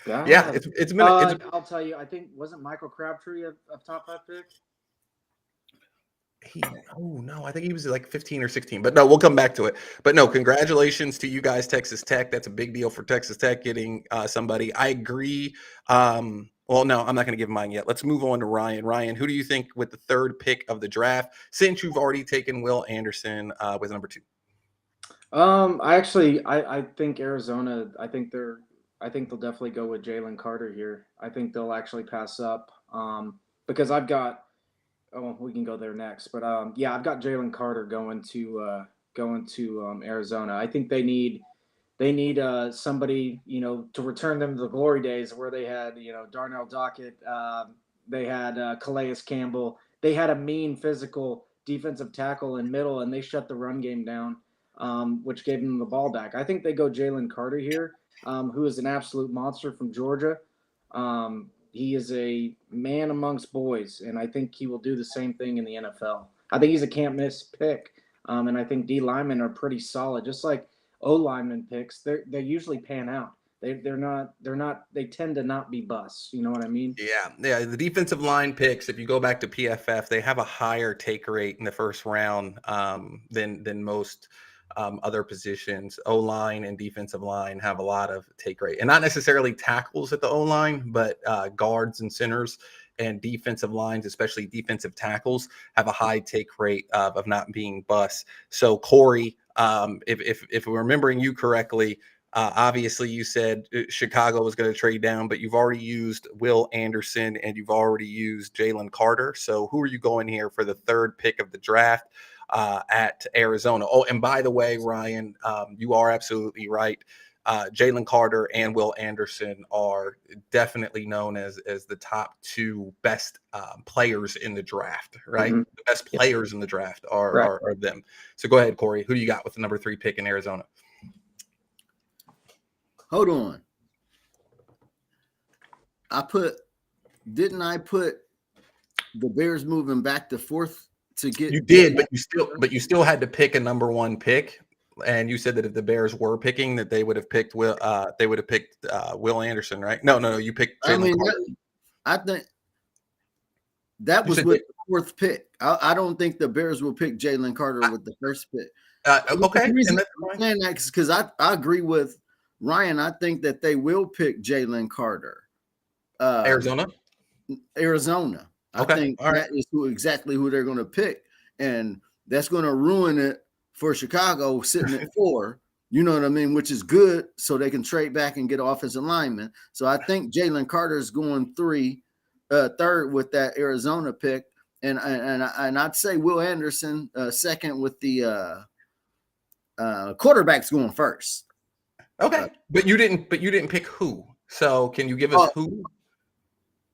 [SPEAKER 3] Yeah,
[SPEAKER 1] it's been.
[SPEAKER 3] I'll tell you. I think wasn't Michael Crabtree a top 5 pick?
[SPEAKER 1] I think he was like 15 or 16, but no, we'll come back to it. But no, congratulations to you guys, Texas Tech. That's a big deal for Texas Tech getting somebody. I agree. Well, no, I'm not going to give mine yet. Let's move on to Ryan. Ryan, who do you think with the third pick of the draft, since you've already taken Will Anderson with number 2?
[SPEAKER 3] I think Arizona. I think they'll definitely go with Jalen Carter here. I think they'll actually pass up because I've got. Oh, we can go there next, but I've got Jalen Carter going to Arizona. I think they need somebody to return them to the glory days where they had Darnell Dockett, they had Calais Campbell, they had a mean physical defensive tackle in middle, and they shut the run game down, which gave them the ball back. I think they go Jalen Carter here, who is an absolute monster from Georgia. He is a man amongst boys, and I think he will do the same thing in the NFL. I think he's a can't-miss pick, and I think D linemen are pretty solid. Just like O lineman picks, they usually pan out. They tend to not be busts. You know what I mean?
[SPEAKER 1] Yeah. The defensive line picks, if you go back to PFF, they have a higher take rate in the first round than most other positions. O-line and defensive line have a lot of take rate, and not necessarily tackles at the O-line, but guards and centers and defensive lines, especially defensive tackles, have a high take rate of not being busts. So Corey, if we're remembering you correctly, obviously you said Chicago was going to trade down, but you've already used Will Anderson and you've already used Jalen Carter. So who are you going here for the third pick of the draft at Arizona? Oh, and by the way, Ryan, you are absolutely right. Jalen Carter and Will Anderson are definitely known as the top 2 best players in the draft, right? Mm-hmm. The best players in the draft are them. So go ahead, Corey. Who do you got with the number 3 pick in Arizona?
[SPEAKER 4] Hold on. Didn't I put the Bears moving back to 4th to get?
[SPEAKER 1] You did, but you still had to pick a number 1 pick. And you said that if the Bears were picking, that they would have picked Will Anderson, right? No. You picked Jalen Carter.
[SPEAKER 4] I think that was with the 4th pick. I don't think the Bears will pick Jalen Carter with the first pick.
[SPEAKER 1] Okay.
[SPEAKER 4] The reason I'm saying that is because I agree with Ryan. I think that they will pick Jalen Carter.
[SPEAKER 1] Arizona.
[SPEAKER 4] Okay. I think that is exactly who they're going to pick. And that's going to ruin it for Chicago sitting at 4 You know what I mean? Which is good, so they can trade back and get offensive linemen. So I think Jalen Carter is going third with that Arizona pick, and I'd say Will Anderson second with the quarterbacks going first.
[SPEAKER 1] Okay, but you didn't pick who. So can you give us who?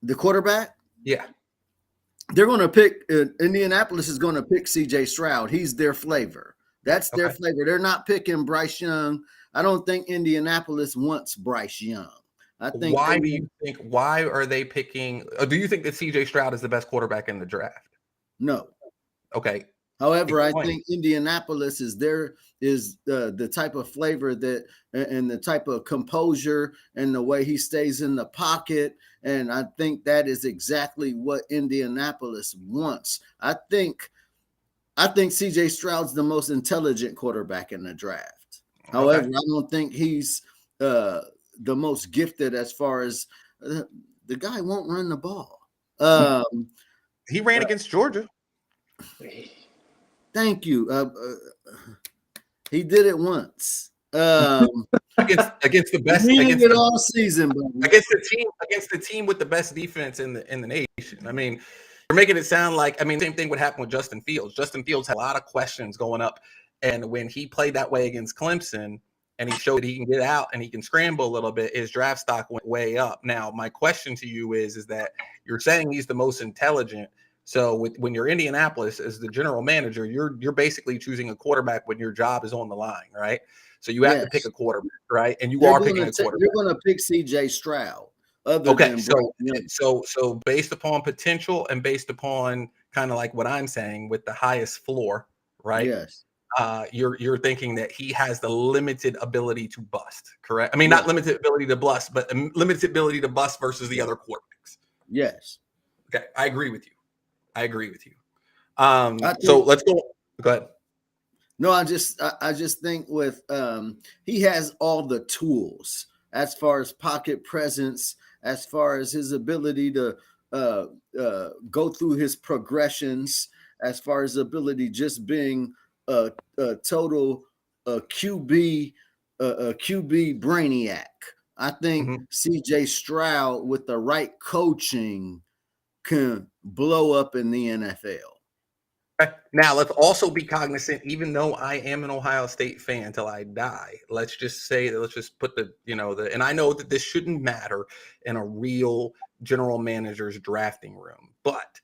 [SPEAKER 4] The quarterback?
[SPEAKER 1] Yeah.
[SPEAKER 4] They're going to pick Indianapolis is going to pick CJ Stroud. He's their flavor. That's their flavor. They're not picking Bryce Young. I don't think Indianapolis wants Bryce Young. I think
[SPEAKER 1] why are they picking? Do you think that CJ Stroud is the best quarterback in the draft?
[SPEAKER 4] No.
[SPEAKER 1] Okay.
[SPEAKER 4] However, I think Indianapolis is the type of flavor that and the type of composure and the way he stays in the pocket. And I think that is exactly what Indianapolis wants. I think CJ Stroud's the most intelligent quarterback in the draft. Okay. However, I don't think he's the most gifted as far as the guy won't run the ball.
[SPEAKER 1] He ran against Georgia.
[SPEAKER 4] Thank you. He did it once.
[SPEAKER 1] Against the best,
[SPEAKER 4] against it all season,
[SPEAKER 1] against the team with the best defense in the nation. I mean, you're making it sound like same thing would happen with Justin Fields. Justin Fields had a lot of questions going up, and when he played that way against Clemson, and he showed he can get out and he can scramble a little bit, his draft stock went way up. Now, my question to you is that you're saying he's the most intelligent. So when you're Indianapolis as the general manager, you're basically choosing a quarterback when your job is on the line, right? So you have to pick a quarterback, right? And you're picking a quarterback.
[SPEAKER 4] You're going to pick CJ Stroud.
[SPEAKER 1] So based upon potential and based upon kind of like what I'm saying with the highest floor, right?
[SPEAKER 4] Yes.
[SPEAKER 1] You're thinking that he has the limited ability to bust, correct? I mean, not limited ability to bust, but limited ability to bust versus the other quarterbacks.
[SPEAKER 4] Yes.
[SPEAKER 1] Okay, I agree with you. So let's go. Go ahead.
[SPEAKER 4] No, I just think with he has all the tools as far as pocket presence, as far as his ability to go through his progressions, as far as ability just being a total QB brainiac. I think CJ Stroud with the right coaching can blow up in the NFL.
[SPEAKER 1] Now, let's also be cognizant, even though I am an Ohio State fan till I die, let's just put and I know that this shouldn't matter in a real general manager's drafting room, but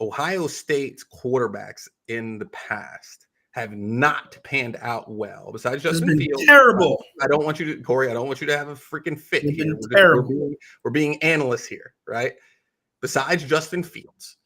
[SPEAKER 1] Ohio State's quarterbacks in the past have not panned out well. Besides Justin Fields,
[SPEAKER 2] terrible.
[SPEAKER 1] I don't want you to, Corey, I don't want you to have a freaking fit here. We're being analysts here, right? Besides Justin Fields,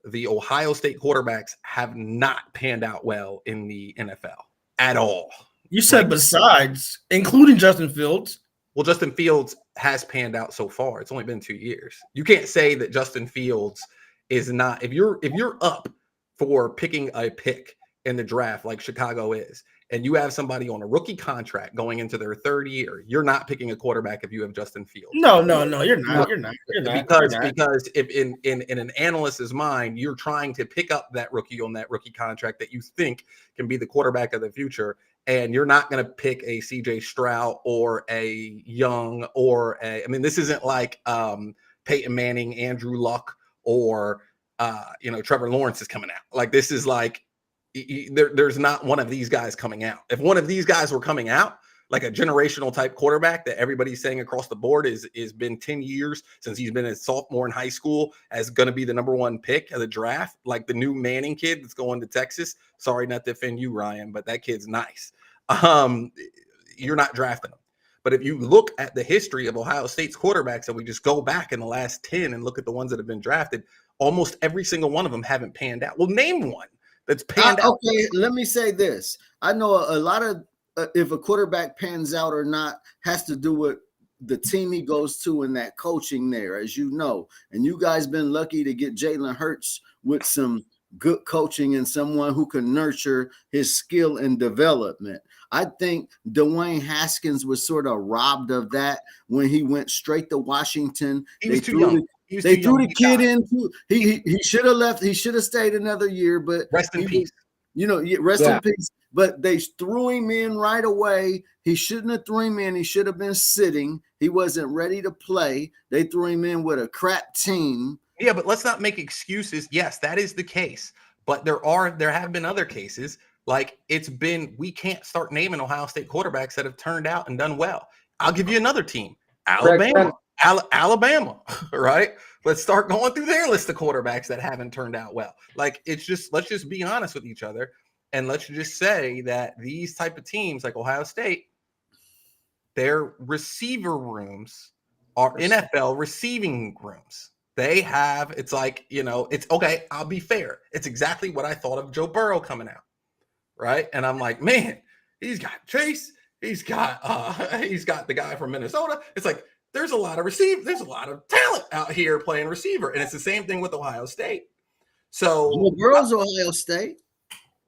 [SPEAKER 1] the Ohio State quarterbacks have not panned out well in the NFL at all.
[SPEAKER 2] You said besides, including Justin Fields.
[SPEAKER 1] Well, Justin Fields has panned out so far. It's only been 2 years. You can't say that Justin Fields is not. If you're up for picking a pick in the draft like Chicago is, and you have somebody on a rookie contract going into their third year, you're not picking a quarterback if you have Justin Fields.
[SPEAKER 2] No, you're not.
[SPEAKER 1] Because if in an analyst's mind, you're trying to pick up that rookie on that rookie contract that you think can be the quarterback of the future, and you're not going to pick a CJ Stroud or a Young or this isn't like Peyton Manning, Andrew Luck, or Trevor Lawrence is coming out. Like, this is like there's not one of these guys coming out. If one of these guys were coming out, like a generational type quarterback that everybody's saying across the board is been 10 years since he's been a sophomore in high school as going to be the number one pick of the draft, like the new Manning kid that's going to Texas. Sorry not to offend you, Ryan, but that kid's nice. You're not drafting him. But if you look at the history of Ohio State's quarterbacks and we just go back in the last 10 and look at the ones that have been drafted, almost every single one of them haven't panned out. Well, name one that's panned out.
[SPEAKER 4] Okay, let me say this. I know a lot of if a quarterback pans out or not has to do with the team he goes to and that coaching there, as you know. And you guys been lucky to get Jalen Hurts with some good coaching and someone who can nurture his skill and development. I think Dwayne Haskins was sort of robbed of that when he went straight to Washington.
[SPEAKER 1] He was too young.
[SPEAKER 4] They threw the kid in. He should have left. He should have stayed another year. But
[SPEAKER 1] rest in peace.
[SPEAKER 4] Rest in peace. But they threw him in right away. He shouldn't have threw him in. He should have been sitting. He wasn't ready to play. They threw him in with a crap team.
[SPEAKER 1] Yeah, but let's not make excuses. Yes, that is the case. But there have been other cases. Like we can't start naming Ohio State quarterbacks that have turned out and done well. I'll give you another team, Alabama, right? Let's start going through their list of quarterbacks that haven't turned out well. Like let's just be honest with each other, and let's just say that these type of teams like Ohio State, their receiver rooms are NFL receiving rooms. They have, it's like, it's okay. I'll be fair. It's exactly what I thought of Joe Burrow coming out. Right. And I'm like, man, he's got Chase. He's got the guy from Minnesota. It's like, there's a lot of talent out here playing receiver. And it's the same thing with Ohio State. So
[SPEAKER 4] Joe Burrow's Ohio State.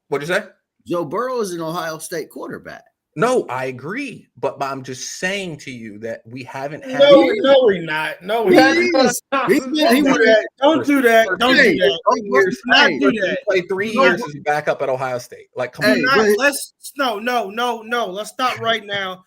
[SPEAKER 1] What'd you say?
[SPEAKER 4] Joe Burrow is an Ohio State quarterback.
[SPEAKER 1] No, I agree, but I'm just saying to you that we haven't had.
[SPEAKER 2] No, we're not. No, we're not. Don't do that. Don't do that. Not do that.
[SPEAKER 1] He played 3 years as a backup at Ohio State. Like, come on.
[SPEAKER 2] No. Let's stop right now.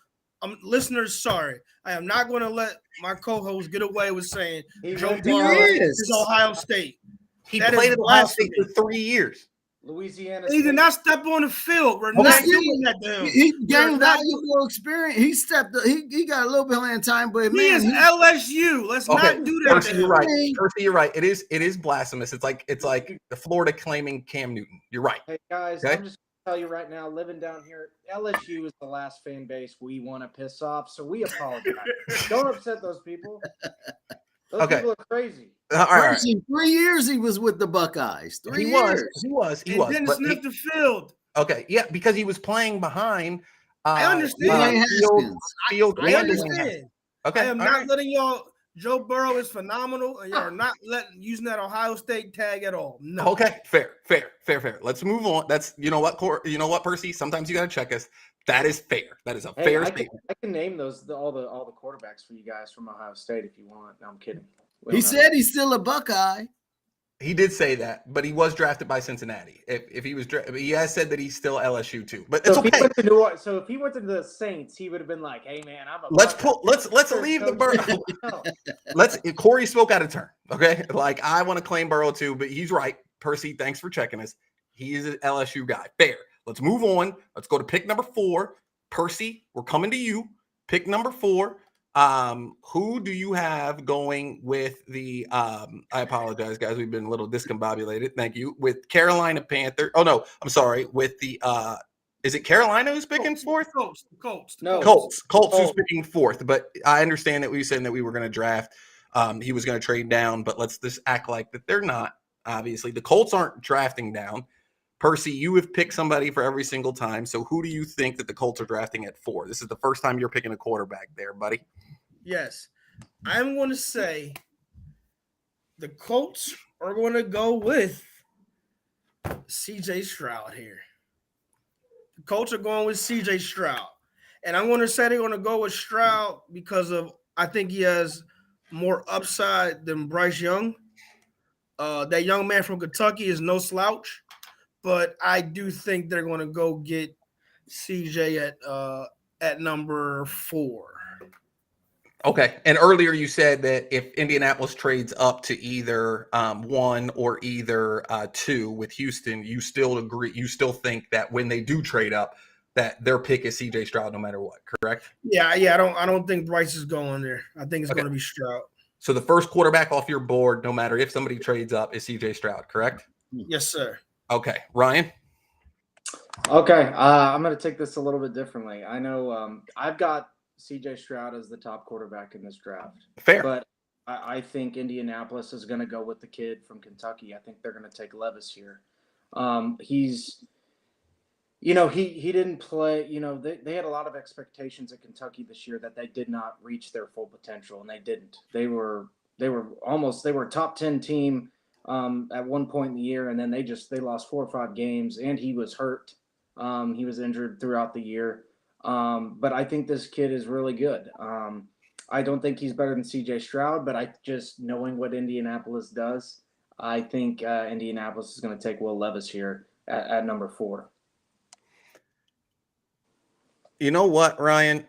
[SPEAKER 2] Listeners, sorry. I am not going to let my co-host get away with saying Joe Burrow is Ohio State.
[SPEAKER 1] He played at Ohio State for 3 years.
[SPEAKER 3] Louisiana.
[SPEAKER 2] He did not step on the field. We're not doing that to him.
[SPEAKER 4] He gained valuable experience. He stepped. He got a little bit of time, but
[SPEAKER 2] he is LSU. Let's not do that.
[SPEAKER 1] Percy, you're right. Percy, you're right. It is blasphemous. It's like the Florida claiming Cam Newton. You're right.
[SPEAKER 3] Hey guys, I'm just gonna tell you right now. Living down here, LSU is the last fan base we want to piss off, so we apologize. Don't upset those people. Those people are crazy.
[SPEAKER 4] All right. 3 years he was with the Buckeyes. 3 years.
[SPEAKER 1] He was.
[SPEAKER 2] He didn't sniff the field.
[SPEAKER 1] Okay, yeah, because he was playing behind.
[SPEAKER 2] I understand.
[SPEAKER 1] Field.
[SPEAKER 2] I understand.
[SPEAKER 1] Okay,
[SPEAKER 2] I am not letting y'all. Joe Burrow is phenomenal, and you're not using that Ohio State tag at all. No.
[SPEAKER 1] Okay, fair. Let's move on. That's you know what, Percy. Sometimes you got to check us. That is fair. That is a fair statement.
[SPEAKER 3] I can name all the quarterbacks for you guys from Ohio State if you want. No, I'm kidding.
[SPEAKER 4] He said he's still a Buckeye.
[SPEAKER 1] He did say that, but he was drafted by Cincinnati. If he was, he has said that he's still LSU too. But it's okay.
[SPEAKER 3] So if he went to the Saints, he would have been like, "Hey man, I'm a."
[SPEAKER 1] Let's leave the Burrow. Corey spoke out of turn. Okay, like I want to claim Burrow too, but he's right. Percy, thanks for checking us. He is an LSU guy. Fair. Let's move on. Let's go to pick number 4. Percy, we're coming to you. Pick number 4. Who do you have going with the I apologize, guys. We've been a little discombobulated. Thank you. With Carolina Panther. Oh no, I'm sorry. With the is it Carolina who's picking 4th?
[SPEAKER 2] Colts.
[SPEAKER 1] No. Colts who's picking 4th. But I understand that we said that we were going to draft. He was going to trade down, but let's just act like that they're not. Obviously, the Colts aren't drafting down. Percy, you have picked somebody for every single time. So who do you think that the Colts are drafting at 4? This is the first time you're picking a quarterback there, buddy.
[SPEAKER 2] Yes. I'm going to say the Colts are going to go with C.J. Stroud here. The Colts are going with C.J. Stroud. And I'm going to say they're going to go with Stroud because I think he has more upside than Bryce Young. That young man from Kentucky is no slouch. But I do think they're going to go get CJ at number 4.
[SPEAKER 1] Okay. And earlier you said that if Indianapolis trades up to either 1 or either 2 with Houston, you still agree. You still think that when they do trade up, that their pick is CJ Stroud no matter what. Correct?
[SPEAKER 2] Yeah. I don't think Bryce is going there. I think it's going to be Stroud.
[SPEAKER 1] So the first quarterback off your board, no matter if somebody trades up, is CJ Stroud. Correct?
[SPEAKER 2] Yes, sir.
[SPEAKER 1] Okay, Ryan?
[SPEAKER 3] Okay, I'm going to take this a little bit differently. I know I've got C.J. Stroud as the top quarterback in this draft.
[SPEAKER 1] Fair.
[SPEAKER 3] But I think Indianapolis is going to go with the kid from Kentucky. I think they're going to take Levis here. He's – he didn't play – they had a lot of expectations at Kentucky this year that they did not reach their full potential, and they didn't. They were a top 10 team – at one point in the year, and then they lost 4 or 5 games, and he was hurt. He was injured throughout the year. But I think this kid is really good. I don't think he's better than CJ Stroud, but I just knowing what Indianapolis does, I think Indianapolis is going to take Will Levis here at number 4.
[SPEAKER 1] You know what, Ryan?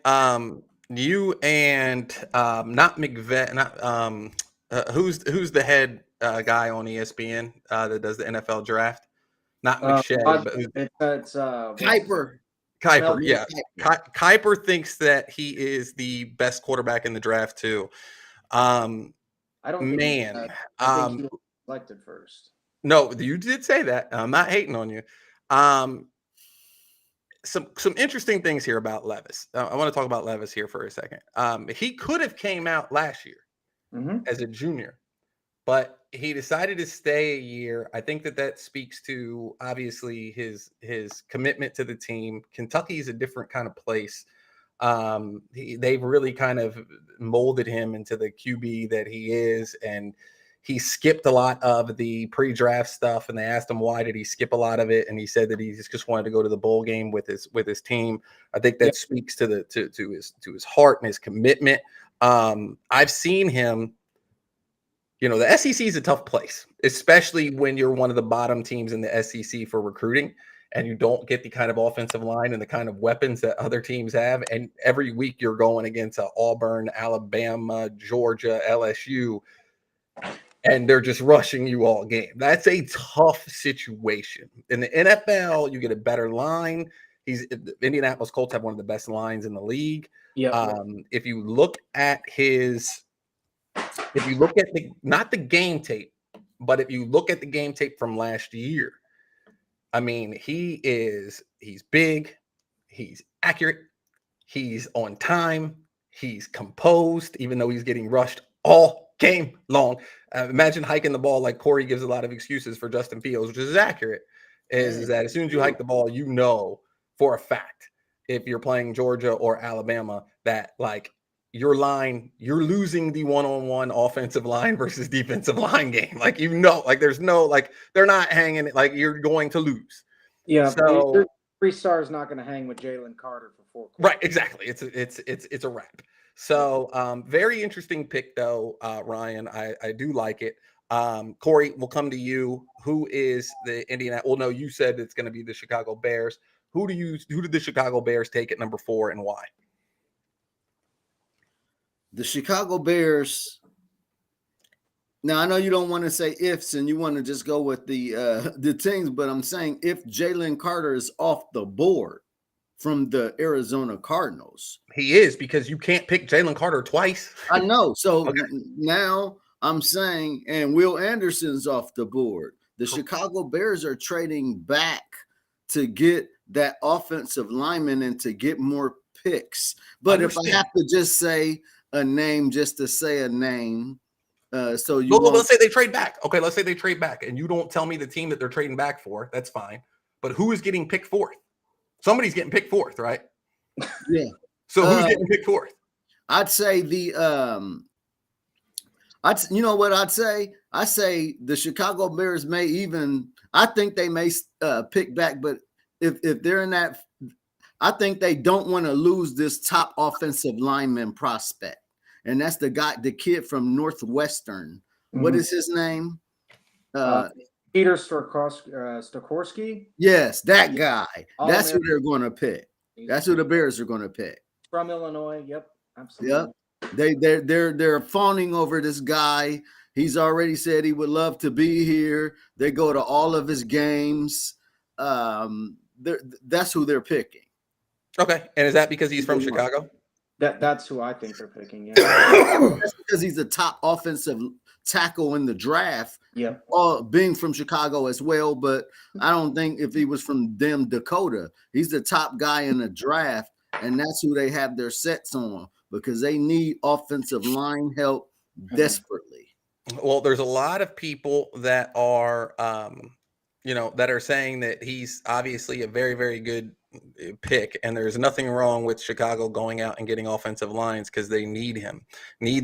[SPEAKER 1] You and not McVeigh, not who's the head guy on ESPN that does the NFL draft? Not McShay, but
[SPEAKER 3] It's
[SPEAKER 4] Piper.
[SPEAKER 1] Kuiper.
[SPEAKER 3] Mel
[SPEAKER 1] Yeah, Kuiper thinks that he is the best quarterback in the draft too.
[SPEAKER 3] I don't think
[SPEAKER 1] Man,
[SPEAKER 3] I think he was selected first.
[SPEAKER 1] no, you did say that. I'm not hating on you. Some interesting things here about Levis. I want to talk about Levis here for a second. He could have came out last year as a junior, but he decided to stay a year. I think that speaks to obviously his commitment to the team. Kentucky is a different kind of place. They've really kind of molded him into the QB that he is, and he skipped a lot of the pre-draft stuff, and they asked him why did he skip a lot of it, and he said that he just wanted to go to the bowl game with his team. I think that speaks to his heart and his commitment. I've seen him. You know, the SEC is a tough place, especially when you're one of the bottom teams in the SEC for recruiting, and you don't get the kind of offensive line and the kind of weapons that other teams have. And every week you're going against Auburn, Alabama, Georgia, LSU, and they're just rushing you all game. That's a tough situation. In the NFL, you get a better line. The Indianapolis Colts have one of the best lines in the league. If you look at not the game tape, but if you look at the game tape from last year, I mean, he's big, he's accurate, he's on time, he's composed, even though he's getting rushed all game long. Imagine hiking the ball like Corey gives a lot of excuses for Justin Fields, which is accurate, is that as soon as you hike the ball, you know for a fact if you're playing Georgia or Alabama that like your line, you're losing the one-on-one offensive line versus defensive line game. Like, you know, like there's no, like they're not hanging it, like you're going to lose.
[SPEAKER 3] Yeah,
[SPEAKER 1] so
[SPEAKER 3] 3-star is not going to hang with Jalen Carter for 4 quarters.
[SPEAKER 1] Right, exactly. It's a wrap. So very interesting pick though, Ryan. I do like it. Corey, we'll come to you. Who is the Indiana? Well, no, you said it's going to be the Chicago Bears. Who did the Chicago Bears take at number 4 and why?
[SPEAKER 4] The Chicago Bears. Now, I know you don't want to say ifs and you want to just go with the teams, but I'm saying if Jalen Carter is off the board from the Arizona Cardinals.
[SPEAKER 1] He is, because you can't pick Jalen Carter twice.
[SPEAKER 4] I know. So now I'm saying, and Will Anderson's off the board. The Chicago Bears are trading back to get that offensive lineman and to get more picks. But if I have to just say a name just to say a name. Let's say they trade back. Okay, let's say they trade back, and you don't tell me the team that they're trading back for. That's fine. But who is getting picked 4th? Somebody's getting picked 4th, right? Yeah.
[SPEAKER 1] So who's getting picked 4th?
[SPEAKER 4] I'd say you know what I'd say? I say the Chicago Bears may even. I think they may pick back, but if they're in that. I think they don't want to lose this top offensive lineman prospect. And that's the kid from Northwestern. Mm-hmm. What is his name?
[SPEAKER 3] Peter Stokorski?
[SPEAKER 4] Yes, that guy. That's who they're going to pick. That's who the Bears are going to pick.
[SPEAKER 3] From Illinois. Yep. Absolutely.
[SPEAKER 4] Yep. They're fawning over this guy. He's already said he would love to be here. They go to all of his games. That's who they're picking.
[SPEAKER 1] Okay, and is that because he's from Chicago?
[SPEAKER 3] That's who I think they're picking. Yeah,
[SPEAKER 4] that's because he's the top offensive tackle in the draft.
[SPEAKER 3] Yeah,
[SPEAKER 4] being from Chicago as well. But I don't think if he was from Dakota, he's the top guy in the draft, and that's who they have their sets on because they need offensive line help desperately.
[SPEAKER 1] Well, there's a lot of people that are, that are saying that he's obviously a very, very good pick, and there's nothing wrong with Chicago going out and getting offensive lines because they need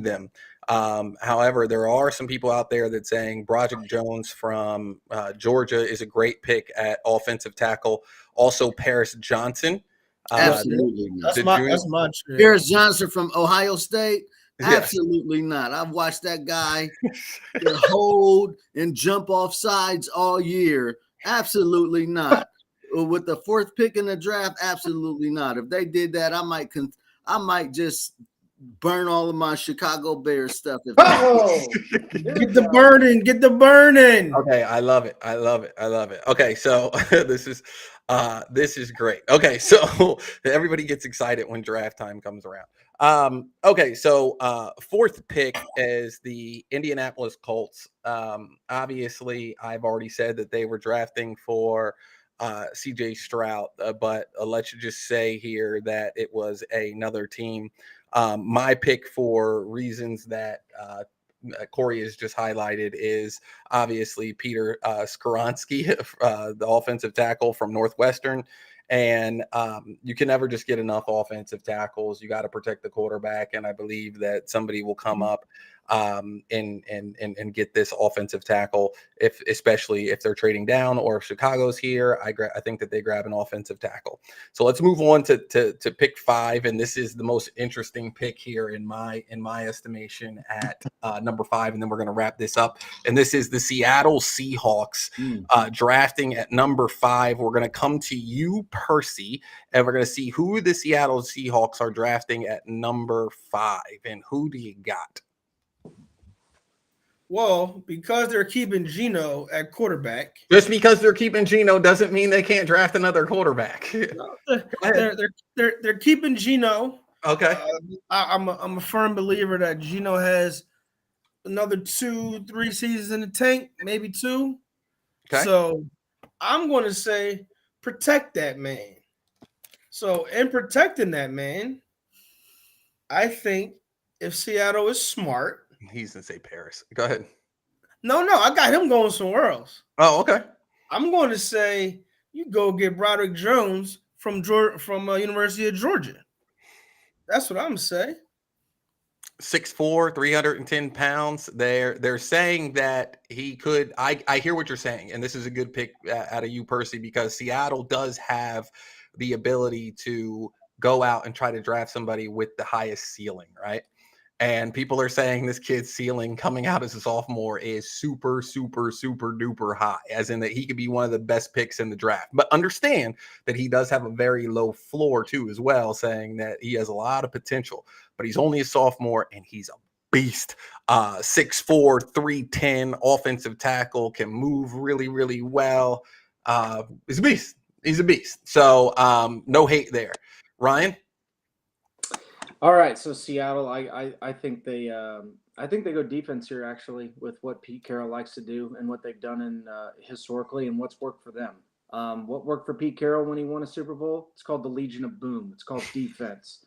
[SPEAKER 1] them. However, there are some people out there that saying Broderick Jones from Georgia is a great pick at offensive tackle. Also, Paris Johnson.
[SPEAKER 4] Absolutely
[SPEAKER 2] not. That's my choice.
[SPEAKER 4] Paris Johnson from Ohio State. Absolutely not. I've watched that guy hold and jump off sides all year. Absolutely not. With the 4th pick in the draft, absolutely not. If they did that, I might just burn all of my Chicago Bears stuff. If
[SPEAKER 2] Get the burning, get the burning.
[SPEAKER 1] Okay, I love it. I love it. I love it. Okay, so this is great. Okay, so everybody gets excited when draft time comes around. Okay, so 4th pick is the Indianapolis Colts. Obviously, I've already said that they were drafting for CJ Stroud, but let's just say here that it was another team. My pick, for reasons that Corey has just highlighted, is obviously Peter Skoronsky, the offensive tackle from Northwestern. And you can never just get enough offensive tackles. You got to protect the quarterback, and I believe that somebody will come up and get this offensive tackle, especially if they're trading down, or if Chicago's here. I think that they grab an offensive tackle. So let's move on to pick 5, and this is the most interesting pick here in my estimation at number 5, and then we're going to wrap this up. And this is the Seattle Seahawks drafting at number 5. We're going to come to you, Percy, and we're going to see who the Seattle Seahawks are drafting at number 5, and who do you got?
[SPEAKER 2] Well, because they're keeping Geno at quarterback.
[SPEAKER 1] Just because they're keeping Geno doesn't mean they can't draft another quarterback.
[SPEAKER 2] They're keeping Geno.
[SPEAKER 1] Okay.
[SPEAKER 2] I'm a firm believer that Geno has another 2-3 seasons in the tank, maybe 2.
[SPEAKER 1] Okay.
[SPEAKER 2] So I'm going to say protect that man. So in protecting that man, I think if Seattle is smart.
[SPEAKER 1] He's going to say Paris. Go ahead.
[SPEAKER 2] No, I got him going somewhere else.
[SPEAKER 1] Oh, okay. I'm
[SPEAKER 2] going to say you go get Broderick Jones from University of Georgia. That's what I'm going to say.
[SPEAKER 1] 6'4", 310 pounds. They're saying that he could. I hear what you're saying, and this is a good pick out of you, Percy, because Seattle does have the ability to go out and try to draft somebody with the highest ceiling, right? And people are saying this kid's ceiling coming out as a sophomore is super, super, super duper high, as in that he could be one of the best picks in the draft. But understand that he does have a very low floor too, as well, saying that he has a lot of potential, but he's only a sophomore and he's a beast. 6'4", 310 offensive tackle, can move really, really well. He's a beast. He's a beast. So no hate there. Ryan?
[SPEAKER 3] All right, so Seattle, I think they go defense here, actually, with what Pete Carroll likes to do and what they've done in historically and what's worked for them. What worked for Pete Carroll when he won a Super Bowl? It's called the Legion of Boom. It's called defense.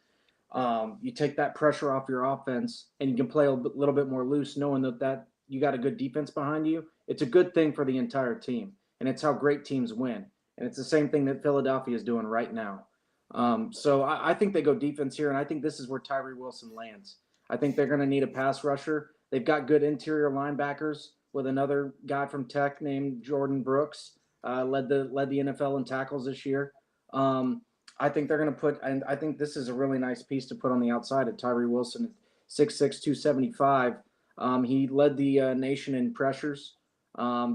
[SPEAKER 3] You take that pressure off your offense and you can play a little bit more loose, knowing that you got a good defense behind you. It's a good thing for the entire team, and it's how great teams win. And it's the same thing that Philadelphia is doing right now. So I think they go defense here, and I think this is where Tyree Wilson lands. I think they're going to need a pass rusher. They've got good interior linebackers with another guy from Tech named Jordan Brooks, led the NFL in tackles this year. I think they're going to and I think this is a really nice piece to put on the outside of Tyree Wilson, 6'6", 275. He led the nation in pressures,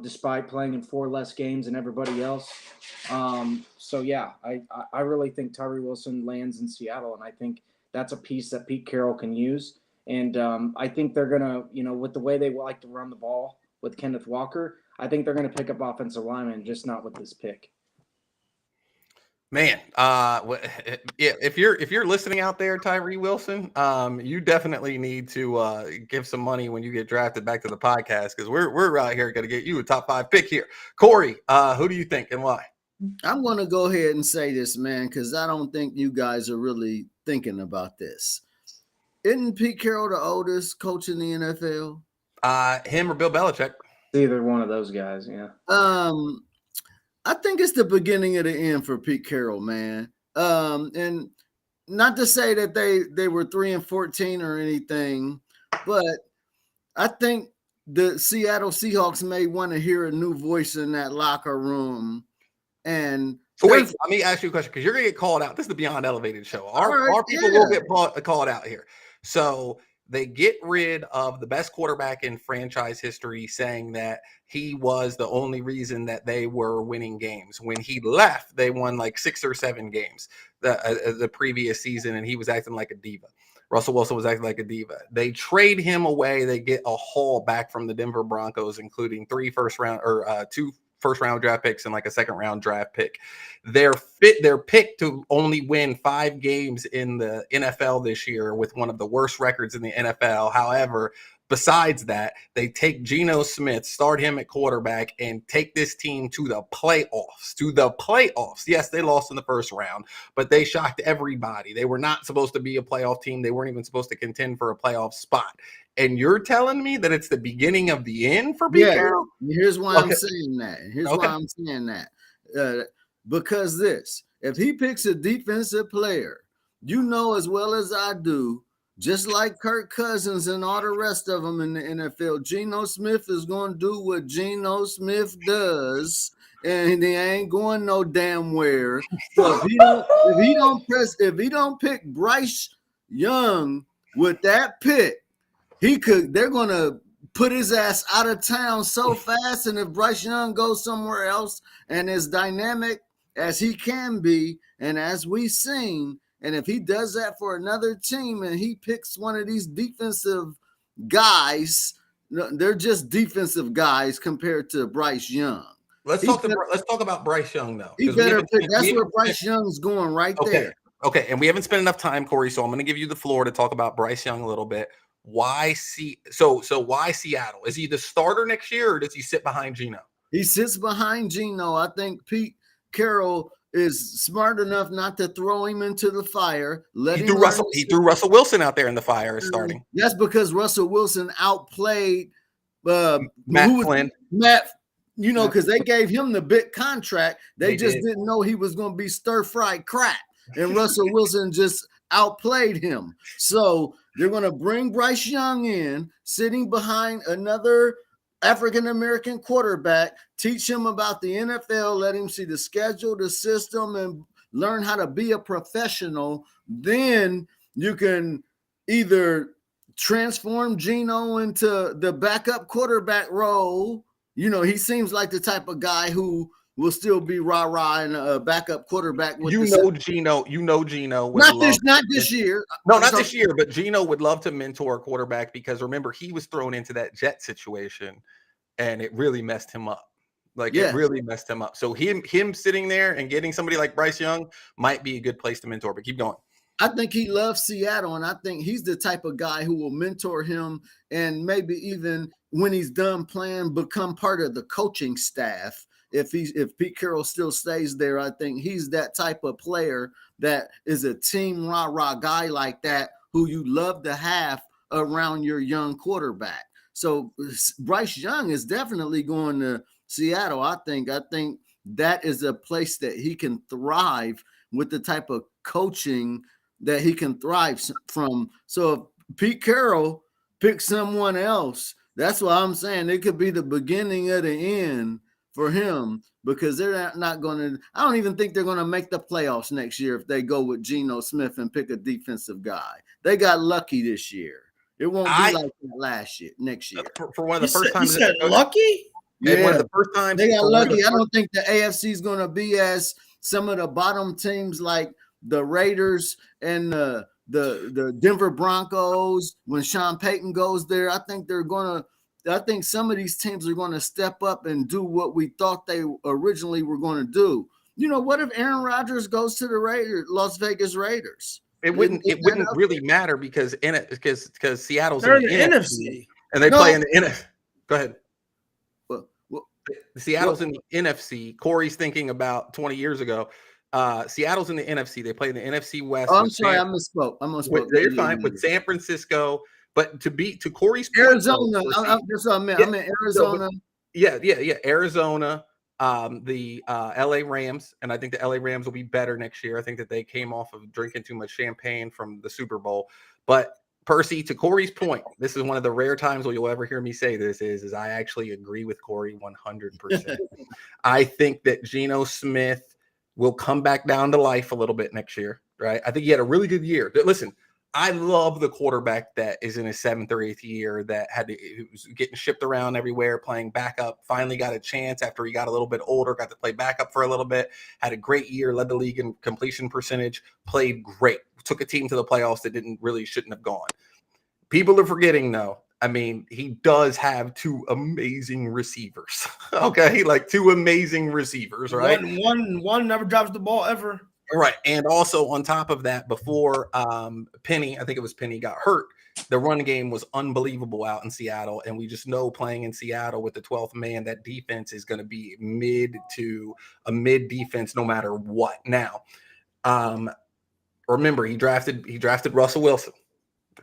[SPEAKER 3] despite playing in 4 less games than everybody else. So yeah, I really think Tyree Wilson lands in Seattle, and I think that's a piece that Pete Carroll can use. And I think they're gonna, with the way they like to run the ball with Kenneth Walker, I think they're gonna pick up offensive linemen, just not with this pick.
[SPEAKER 1] Man, if you're listening out there, Tyree Wilson, you definitely need to give some money when you get drafted back to the podcast, because we're out here going to get you a top 5 pick here. Corey, who do you think and why?
[SPEAKER 4] I'm going to go ahead and say this, man, because I don't think you guys are really thinking about this. Isn't Pete Carroll the oldest coach in the NFL?
[SPEAKER 1] Him or Bill Belichick?
[SPEAKER 3] Either one of those guys, yeah.
[SPEAKER 4] I think it's the beginning of the end for Pete Carroll, man. And not to say that they were 3-14 or anything, but I think the Seattle Seahawks may want to hear a new voice in that locker room. And
[SPEAKER 1] so wait, let me ask you a question, because you're going to get called out. This is the Beyond Elevated show. Our people will get called out here. So They get rid of the best quarterback in franchise history, saying that he was the only reason that they were winning games. When he left, they won like 6 or 7 games the previous season, and he was acting like a diva. Russell Wilson was acting like a diva. They trade him away. They get a haul back from the Denver Broncos, including 2 first-round draft picks and like a second-round draft pick. They're picked to only win 5 games in the NFL this year with one of the worst records in the NFL. However, besides that, they take Geno Smith, start him at quarterback, and take this team to the playoffs. Yes, they lost in the first round, but they shocked everybody. They were not supposed to be a playoff team. They weren't even supposed to contend for a playoff spot. And you're telling me that it's the beginning of the end for Pete Carroll?
[SPEAKER 4] Here's why I'm saying that. Why I'm saying that. Because if he picks a defensive player, you know as well as I do, just like Kirk Cousins and all the rest of them in the NFL, Geno Smith is going to do what Geno Smith does, and he ain't going no damn where. So if he don't pick Bryce Young with that pick, they're going to put his ass out of town so fast. And if Bryce Young goes somewhere else and as dynamic as he can be, and as we've seen, and if he does that for another team and he picks one of these defensive guys, they're just defensive guys compared to Bryce Young.
[SPEAKER 1] Let's talk about Bryce Young, though.
[SPEAKER 4] He better pick. That's where Bryce Young's going right there.
[SPEAKER 1] Okay, and we haven't spent enough time, Corey, so I'm going to give you the floor to talk about Bryce Young a little bit. Why Seattle? Is he the starter next year, or does he sit behind Geno?
[SPEAKER 4] He sits behind Geno. I think Pete Carroll is smart enough not to throw him into the fire.
[SPEAKER 1] He threw Russell Wilson out there in the fire as starting.
[SPEAKER 4] That's because Russell Wilson outplayed
[SPEAKER 1] Matt Flynn.
[SPEAKER 4] Because they gave him the big contract. They just didn't know he was going to be stir-fried crap. And Russell Wilson just outplayed him. So they're going to bring Bryce Young in, sitting behind another African-American quarterback, teach him about the NFL, let him see the schedule, the system, and learn how to be a professional. Then you can either transform Geno into the backup quarterback role. He seems like the type of guy who will still be rah-rah and a backup quarterback.
[SPEAKER 1] Geno.
[SPEAKER 4] Not this year.
[SPEAKER 1] No, not this year, but Geno would love to mentor a quarterback because remember, he was thrown into that Jet situation and it really messed him up. It really messed him up. So him sitting there and getting somebody like Bryce Young might be a good place to mentor, but keep going.
[SPEAKER 4] I think he loves Seattle, and I think he's the type of guy who will mentor him and maybe even when he's done playing, become part of the coaching staff. If Pete Carroll still stays there, I think he's that type of player that is a team rah-rah guy like that who you love to have around your young quarterback. So Bryce Young is definitely going to Seattle. I think that is a place that he can thrive with the type of coaching that he can thrive from. So if Pete Carroll picks someone else, that's why I'm saying it could be the beginning of the end for him, because they're not going to – I don't even think they're going to make the playoffs next year if they go with Geno Smith and pick a defensive guy. They got lucky this year. It won't be like that next year.
[SPEAKER 1] For one of the first times.
[SPEAKER 2] You said lucky?
[SPEAKER 4] Yeah.
[SPEAKER 1] One of the first times
[SPEAKER 4] they got lucky. I don't think the AFC is going to be as some of the bottom teams like the Raiders and the Denver Broncos when Sean Payton goes there. I think some of these teams are going to step up and do what we thought they originally were going to do. What if Aaron Rodgers goes to the Las Vegas Raiders?
[SPEAKER 1] It wouldn't really matter because Seattle's
[SPEAKER 2] They're
[SPEAKER 1] in the
[SPEAKER 2] NFC
[SPEAKER 1] and they play in the NFC. Go ahead. Seattle's in the NFC. Corey's thinking about 20 years ago. Seattle's in the NFC. They play in the NFC West.
[SPEAKER 4] Oh, I'm sorry, I misspoke.
[SPEAKER 1] They're fine with San Francisco, but to Corey's point,
[SPEAKER 4] Arizona. That's what I meant. I meant Arizona.
[SPEAKER 1] Arizona. The LA Rams, and I think the LA Rams will be better next year. I think that they came off of drinking too much champagne from the Super Bowl. But Percy, to Corey's point, this is one of the rare times where you'll ever hear me say this is I actually agree with Corey 100%. I think that Geno Smith will come back down to life a little bit next year, right? I think he had a really good year. Listen, I love the quarterback that is in his 7th or 8th year that who was getting shipped around everywhere, playing backup, finally got a chance after he got a little bit older, got to play backup for a little bit, had a great year, led the league in completion percentage, played great, took a team to the playoffs that shouldn't have gone. People are forgetting, though. I mean, he does have 2 amazing receivers. Okay, like 2 amazing receivers, right?
[SPEAKER 2] One never drops the ball ever.
[SPEAKER 1] Right. And also on top of that, before Penny, I think it was Penny, got hurt, the run game was unbelievable out in Seattle. And we just know playing in Seattle with the 12th man, that defense is going to be mid defense no matter what. Now, remember, he drafted Russell Wilson,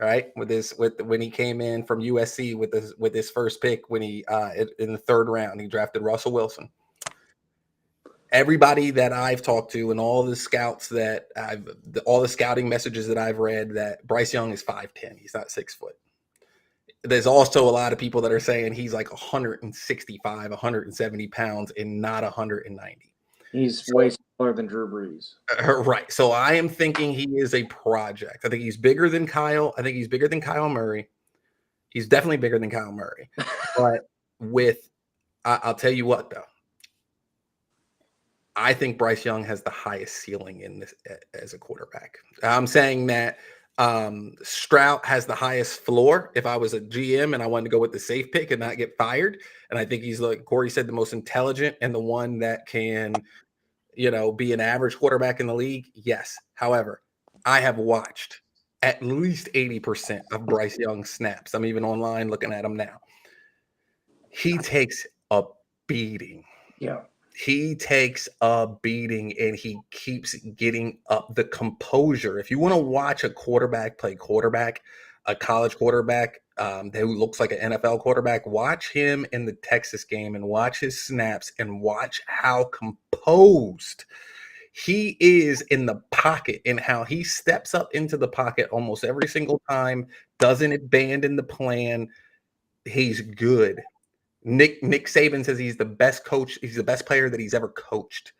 [SPEAKER 1] right? When he came in from USC with his first pick, when he in the 3rd round, he drafted Russell Wilson. Everybody that I've talked to and all the scouts all the scouting messages that I've read, that Bryce Young is 5'10". He's not 6 foot. There's also a lot of people that are saying he's like 165, 170 pounds and not 190.
[SPEAKER 3] He's way smaller than Drew Brees.
[SPEAKER 1] Right. So I am thinking he is a project. I think he's bigger than Kyle. I think he's bigger than Kyle Murray. He's definitely bigger than Kyle Murray. But I'll tell you what, though. I think Bryce Young has the highest ceiling in this as a quarterback. I'm saying that Stroud has the highest floor. If I was a GM and I wanted to go with the safe pick and not get fired, and I think he's, like Corey said, the most intelligent and the one that can, be an average quarterback in the league. Yes. However, I have watched at least 80% of Bryce Young's snaps. I'm even online looking at him now. He takes a beating.
[SPEAKER 3] Yeah.
[SPEAKER 1] He takes a beating and he keeps getting up the composure. If you want to watch a quarterback play quarterback, a college quarterback who looks like an NFL quarterback, watch him in the Texas game and watch his snaps and watch how composed he is in the pocket and how he steps up into the pocket almost every single time, doesn't abandon the plan. He's good. Nick Saban says he's the best coach. He's the best player that he's ever coached.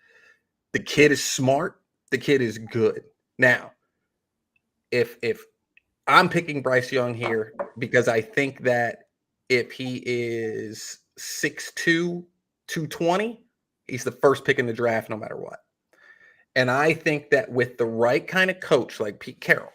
[SPEAKER 1] The kid is smart. The kid is good. Now, if I'm picking Bryce Young here because I think that if he is 6'2", 220, he's the first pick in the draft no matter what. And I think that with the right kind of coach like Pete Carroll,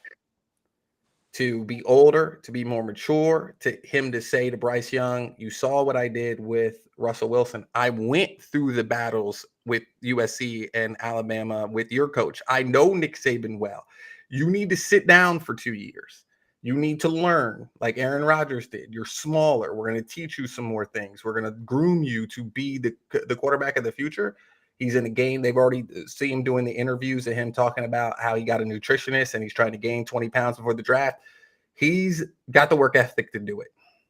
[SPEAKER 1] to be older, to be more mature, to him to say to Bryce Young, you saw what I did with Russell Wilson. I went through the battles with USC and Alabama with your coach. I know Nick Saban well. You need to sit down for 2 years. You need to learn like Aaron Rodgers did. You're smaller. We're going to teach you some more things. We're going to groom you to be the quarterback of the future. He's in a game. They've already seen him doing the interviews of him talking about how he got a nutritionist and he's trying to gain 20 pounds before the draft. He's got the work ethic to do it.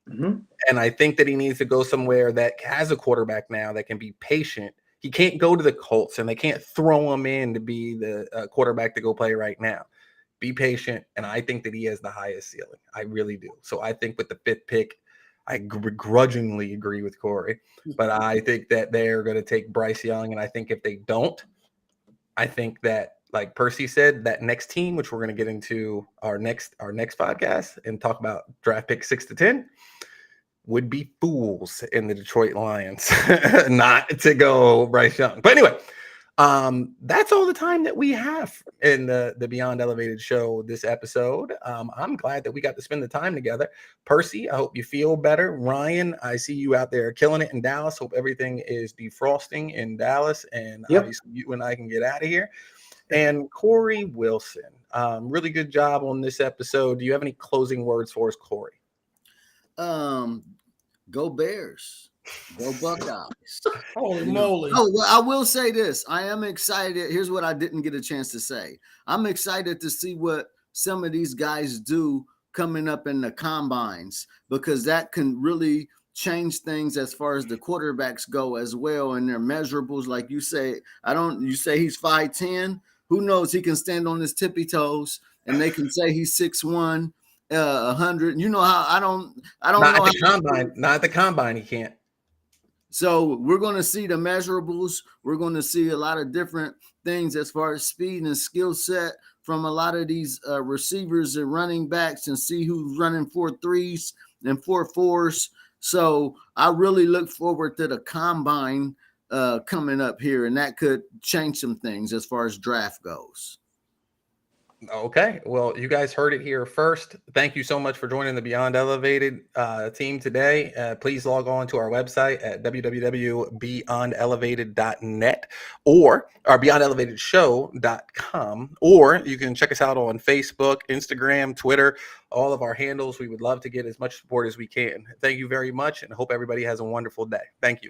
[SPEAKER 3] Mm-hmm.
[SPEAKER 1] And I think that he needs to go somewhere that has a quarterback now that can be patient. He can't go to the Colts and they can't throw him in to be the quarterback to go play right now. Be patient. And I think that he has the highest ceiling. I really do. So I think with the 5th pick, I begrudgingly agree with Corey, but I think that they're going to take Bryce Young. And I think if they don't, I think that, like Percy said, that next team, which we're going to get into our next podcast and talk about draft pick 6 to 10, would be fools in the Detroit Lions not to go Bryce Young. But anyway, that's all the time that we have in the Beyond Elevated show this episode. I'm glad that we got to spend the time together. Percy, I hope you feel better. Ryan, I see you out there killing it in Dallas. Hope everything is defrosting in Dallas, and obviously you and I can get out of here. And Corey Wilson, really good job on this episode. Do you have any closing words for us, Corey?
[SPEAKER 4] Go Bears. Go Buckeyes.
[SPEAKER 2] Holy moly.
[SPEAKER 4] Oh, well, I will say this. I am excited. Here's what I didn't get a chance to say. I'm excited to see what some of these guys do coming up in the combines, because that can really change things as far as the quarterbacks go as well. And their measurables, like you say, you say he's 5'10". Who knows? He can stand on his tippy toes and they can say he's 6'1", 100. You know how I don't know.
[SPEAKER 1] Not at the combine. He can't.
[SPEAKER 4] So we're going to see the measurables. We're going to see a lot of different things as far as speed and skill set from a lot of these receivers and running backs, and see who's running 4.3s and 4.4s. So I really look forward to the combine coming up here, and that could change some things as far as draft goes.
[SPEAKER 1] Okay, well, you guys heard it here first. Thank you so much for joining the Beyond Elevated team today. Please log on to our website at www.beyondelevated.net or beyondelevatedshow.com, or you can check us out on Facebook, Instagram, Twitter, all of our handles. We would love to get as much support as we can. Thank you very much, and hope everybody has a wonderful day. Thank you.